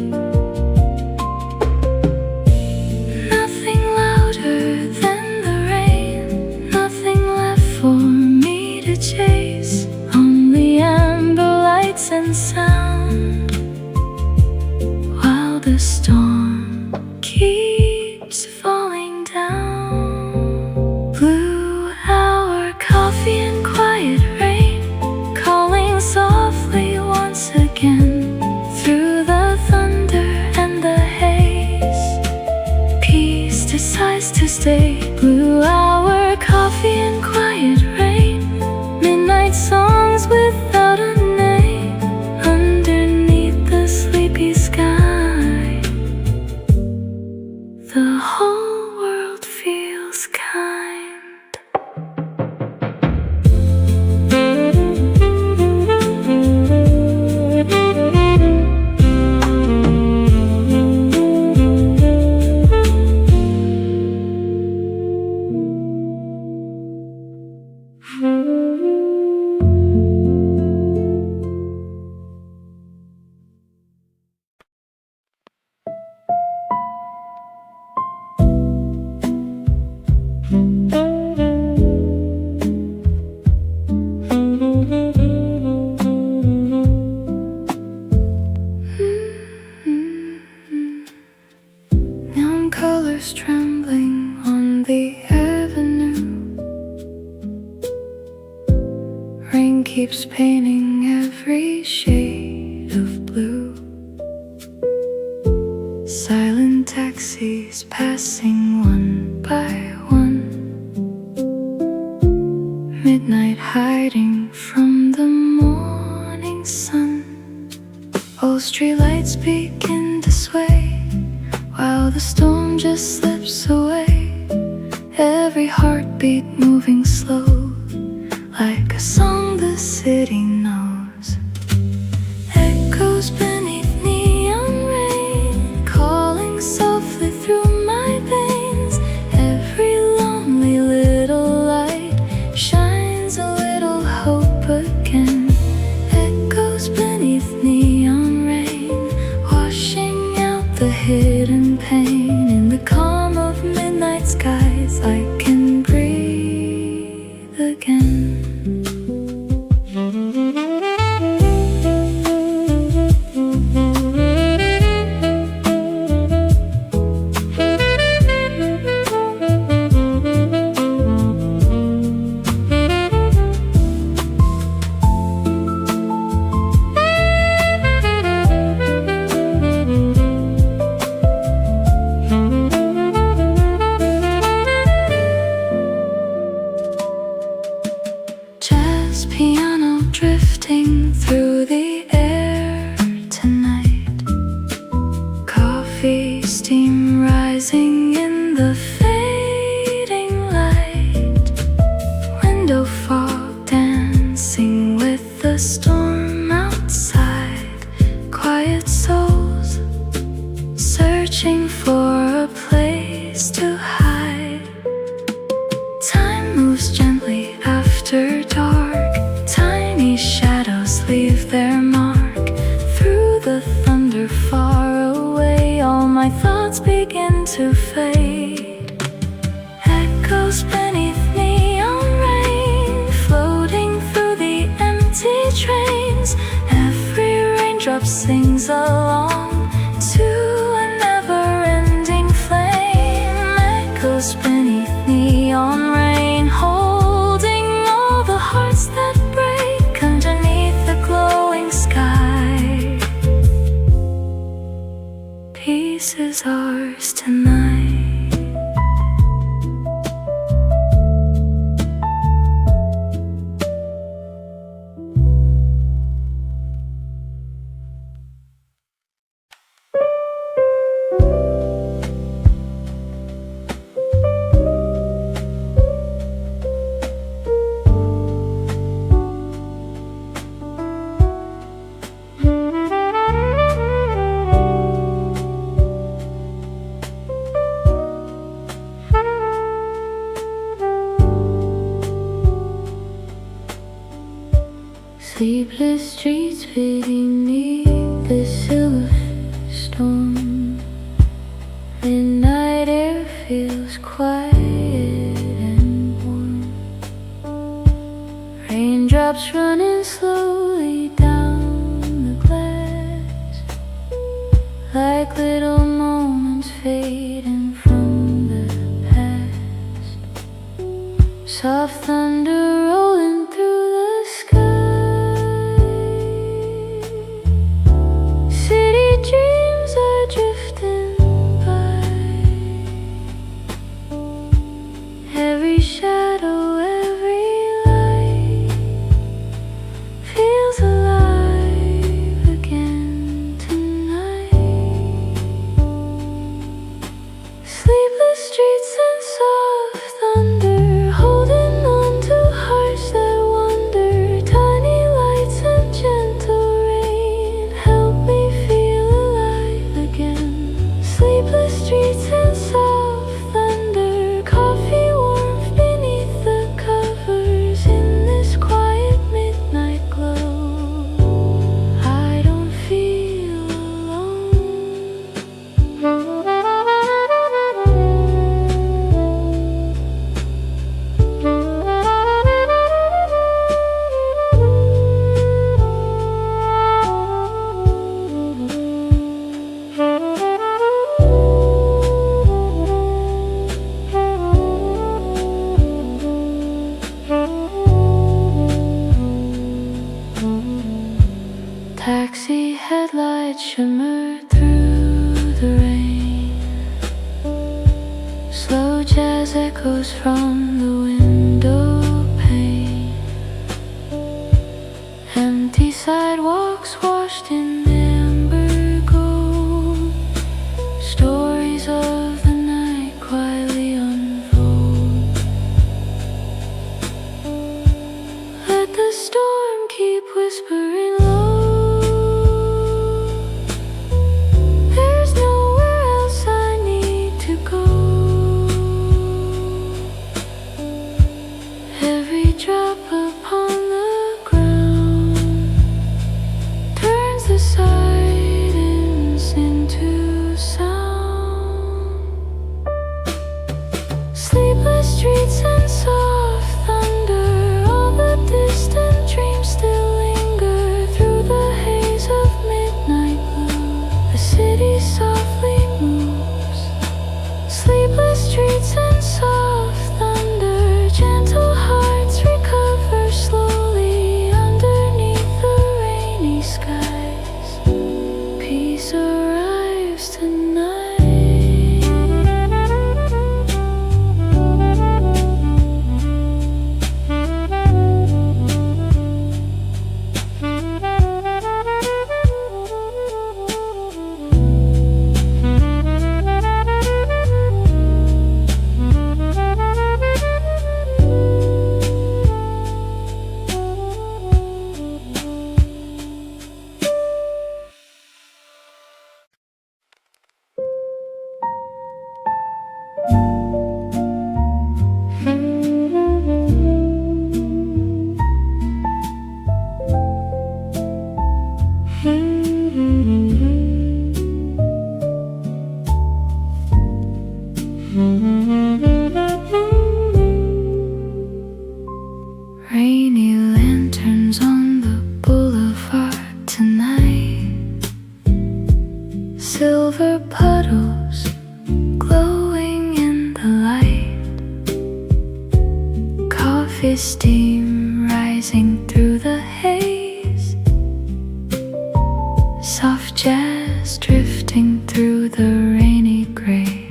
Nothing louder than the rain, nothing left for me to chase, only amber lights and sound while the storm keeps falling down. Blue hour coffee and quiet rain calling softly once again through the thunder and the haze, peace decides to stay. Blue hour coffee and quiet rain, midnight songs without a name underneath the sleepy sky, the whole world feels kind. Neon colors trembling on the avenue, rain keeps painting every shade of blue, silent taxis passing one by one, midnight, hiding from the morning sun. All streetlights begin to sway, while the storm just slips away. Every heartbeat moving slow, like a song the city knows. Echoes beneath neon rain, calling softly through my veins. Every lonely little light shines a little hope again. Echoes beneath neon rain, washing out the hidden pain. In the calm of midnight skies, I can breathe again. Jazz piano drifting through the air tonight. Coffee steam rising in the fading light. Window fog dancing with the storm outside. Quiet souls searching for a place to hide. Time moves gently after dark. Tiny shadows leave their mark. Through the thunder far away, all my thoughts begin to fade. Echoes beneath neon rain, floating through the empty trains. Every raindrop sings along to a never-ending flame. Echoes beneath neon rain, holding all the hearts that break underneath the glowing sky. Peace is ours tonight. Sleepless streets beneath the silver storm. Midnight air feels quiet and warm. Raindrops running slowly down the glass, like little moments fading from the past. Soft thunder rolling through the sky. Dreams are drifting by. Every shadow, every light feels alive again tonight. Sleepless streets and soft thunder, holding on to hearts that wander. Tiny lights and gentle rain help me feel alive again. Sleepless streets and soft thunder, coffee warmth beneath the covers. In this quiet midnight glow, I don't feel alone. Taxi headlights shimmer through the rain. Slow jazz echoes from the window pane. Empty sidewalks washed in amber gold. Stories of the night quietly unfold. Let the storm keep whispering low. There's nowhere else I need to go. Every drop upon the ground turns the silence into sound. Sleepless streets and soft thunder, all the distant dreams still linger through the haze of midnight blue. The city softly moves. Sleepless streets and soft thunder, gentle hearts recover slowly underneath the rainy skies. Peace arrives tonight. Rainy lanterns on the boulevard tonight. Silver puddles glowing in the light. Coffee steam rising through the haze. Soft jazz drifting through the rainy gray.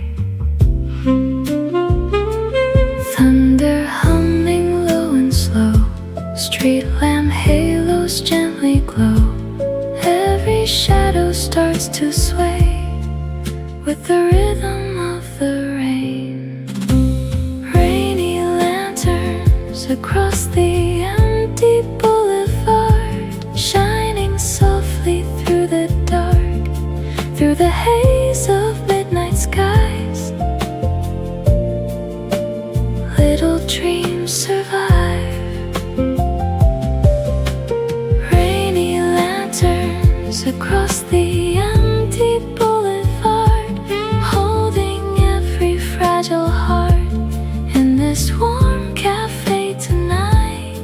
Thunder humming low and slow. Street lamp halos gently glow. Every shadow starts to sway with the rhythm of the rain. Rainy lanterns across the empty boulevard, shining softly through the dark, through the haze of midnight skies. Little dreams survive. Rainy lanterns across the empty boulevard, holding every fragile heart in this warm cafe tonight.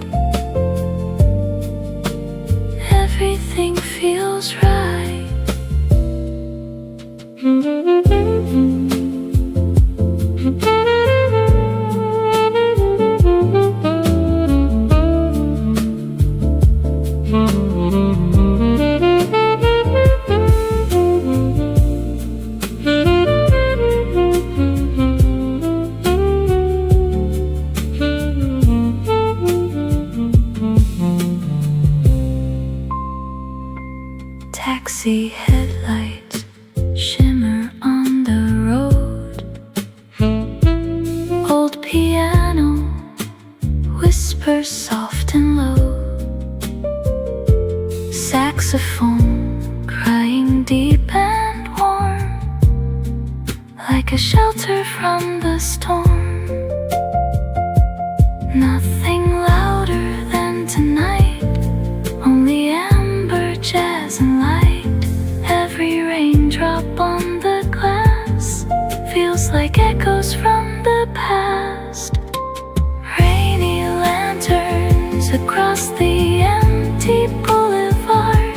Everything feels right. Taxi headlights shimmer on the road. Old piano whispers soft and low. Saxophone crying deep and warm, like a shelter from the storm. Nothing louder than tonight, only amber, jazz and light. Every raindrop on the glass feels like echoes from the past. Rainy lanterns across the empty boulevard,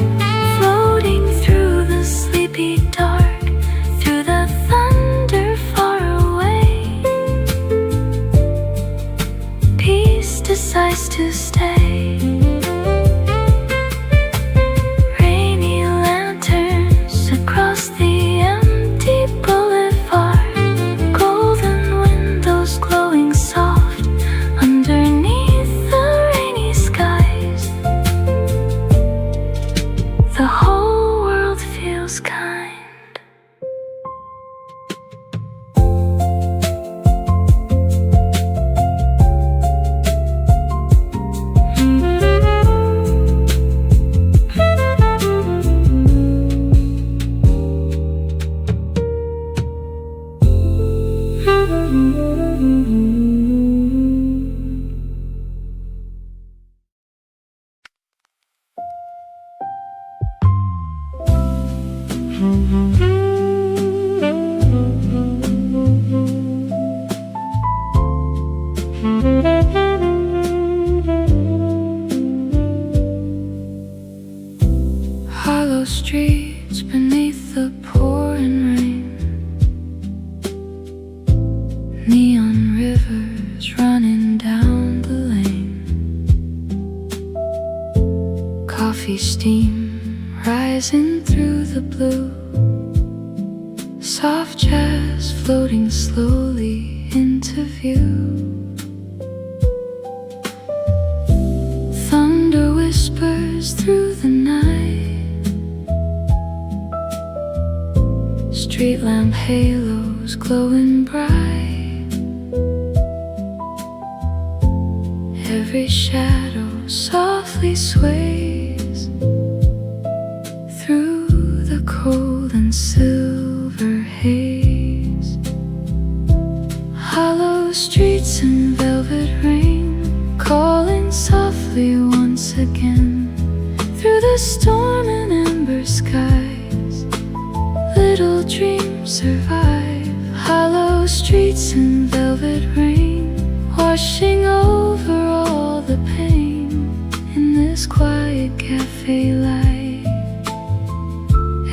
floating through the sleepy dark, through the thunder far away. Peace decides to stay. Rainy lanterns across the empty boulevard, golden windows glowing soft underneath the rainy skies. rivers running down the lane. Coffee steam rising through the blue. Soft jazz floating slowly into view. Thunder whispers through the night. Street lamp halos glowing bright. Every shadow softly sways through the cold and silver haze. Hollow streets and velvet rain calling softly once again. Through the storm and amber skies, little dreams survive. Hollow streets and velvet rain washing over all the pain. In this quiet cafe light,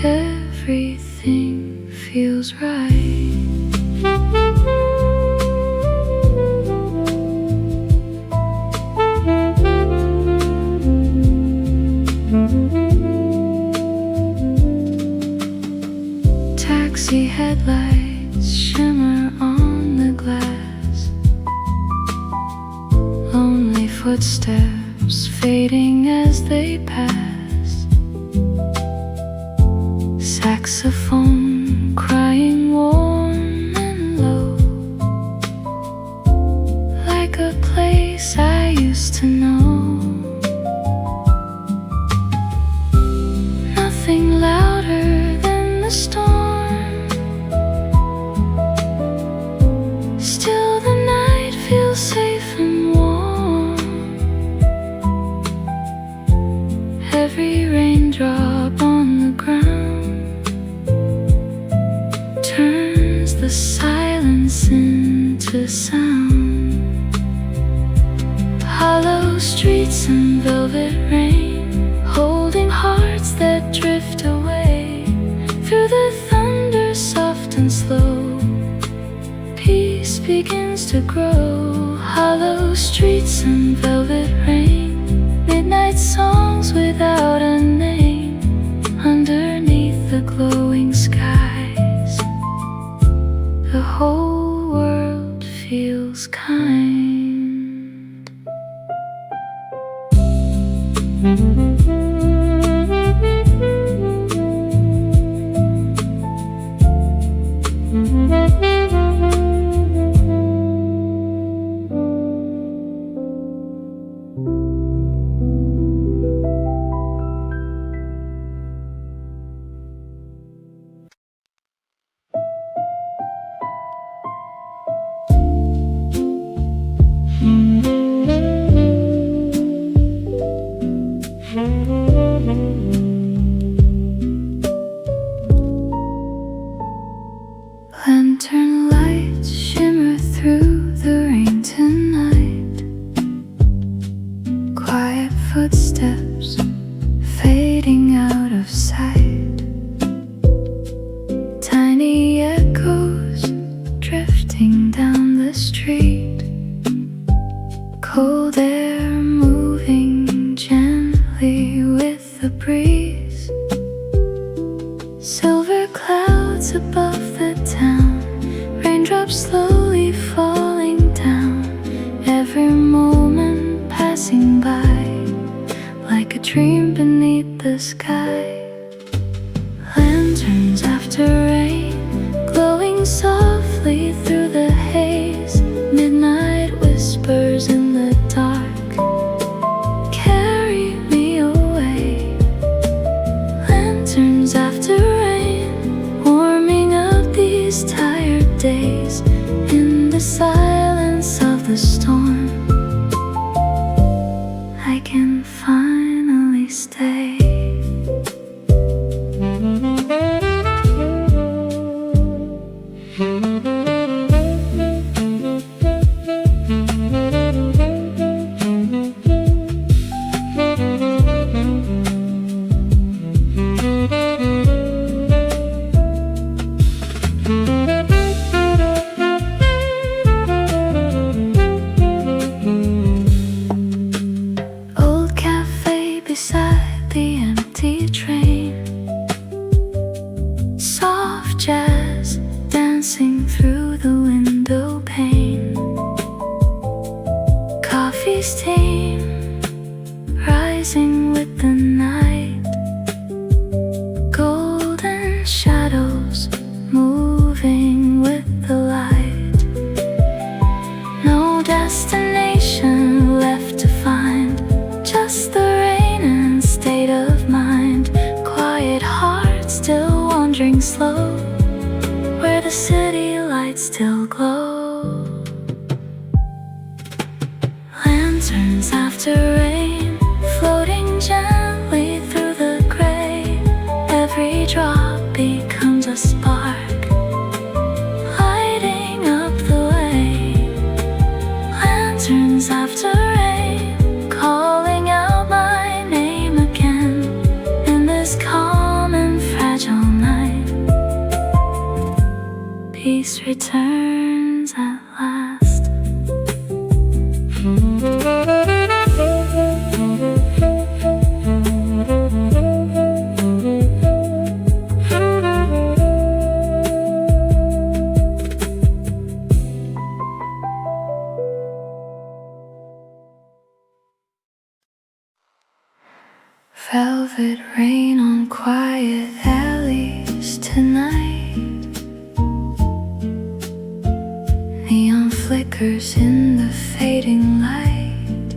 everything feels right. Taxi headlights shimmer on the glass. Lonely footsteps fading as they pass. Saxophone crying warm and low, like a place I used to know. Nothing louder than the storm. Still the night feels safe and warm. Every raindrop on the ground turns the silence into sound. Hollow streets and velvet rain holding hearts that drift away. Through the thunder soft and slow, peace begins to grow. Hollow streets and velvet rain, midnight songs without a name. Underneath the glowing skies, the whole world feels kind. Lantern lights shimmer through the rain tonight. Quiet footsteps fading out of sight. Tiny echoes drifting down the street. Cold air moving gently with the breeze. Silver clouds above the town, raindrops slowly falling down. Every moment passing by, like a dream beneath the sky. Lanterns after rain, glowing softly through the haze. Midnight whispers in the dark, carry me away. Lanterns after rain, warming up these tired days. In the silence of the storm, I can finally stay. destination left to find, just the rain and state of mind. Quiet heart still wandering slow, where the city lights still glow. Lanterns after rain, floating gently through the gray. Every drop becomes a spark, lighting up the way. Lanterns after rain, calling out my name again. In this calm and fragile night, peace returns at last. Velvet rain on quiet alleys tonight. Neon flickers in the fading light.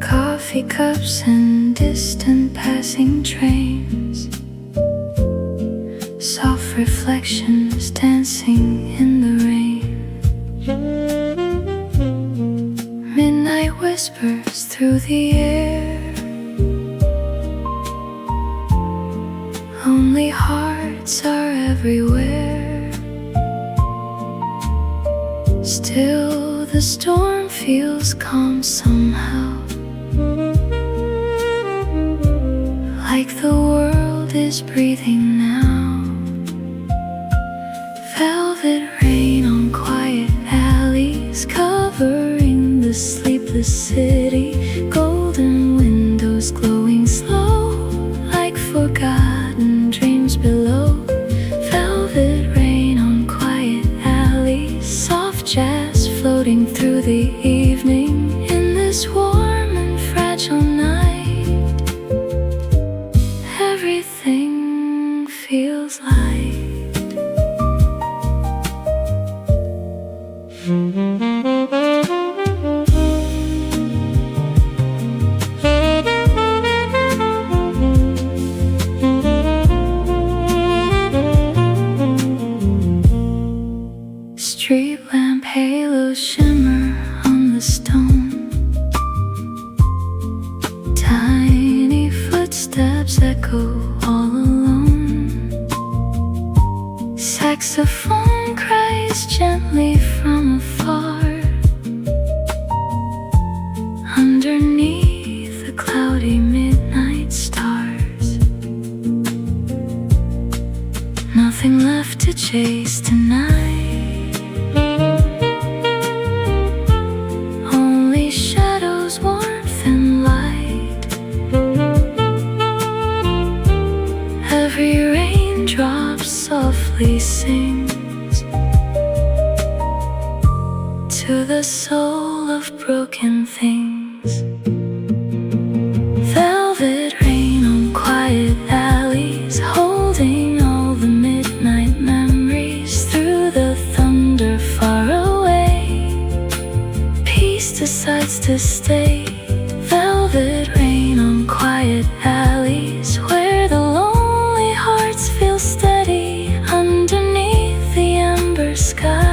Coffee cups and distant passing trains. Soft reflections dancing in the rain. Midnight whispers through the air. Lonely hearts are everywhere. Still the storm feels calm somehow, like the world is breathing now. Velvet rain on quiet alleys, covering the sleepless city. Golden windows glowing slow, like forgotten dreams below. Velvet rain on quiet alleys, soft jazz floating through the evening. In this warm and fragile night, everything feels light. Street lamp halos shimmer on the stone. Tiny footsteps echo all alone. Saxophone cries gently from afar. Underneath the cloudy midnight stars. Nothing left to chase tonight. Only shadows, warmth and light. Every raindrop softly sings to the soul of broken things. Velvet rain on quiet alleys, holding all the midnight memories. Through the thunder far away, peace decides to stay. Velvet rain on quiet alleys, where the lonely hearts feel steady underneath the ember sky.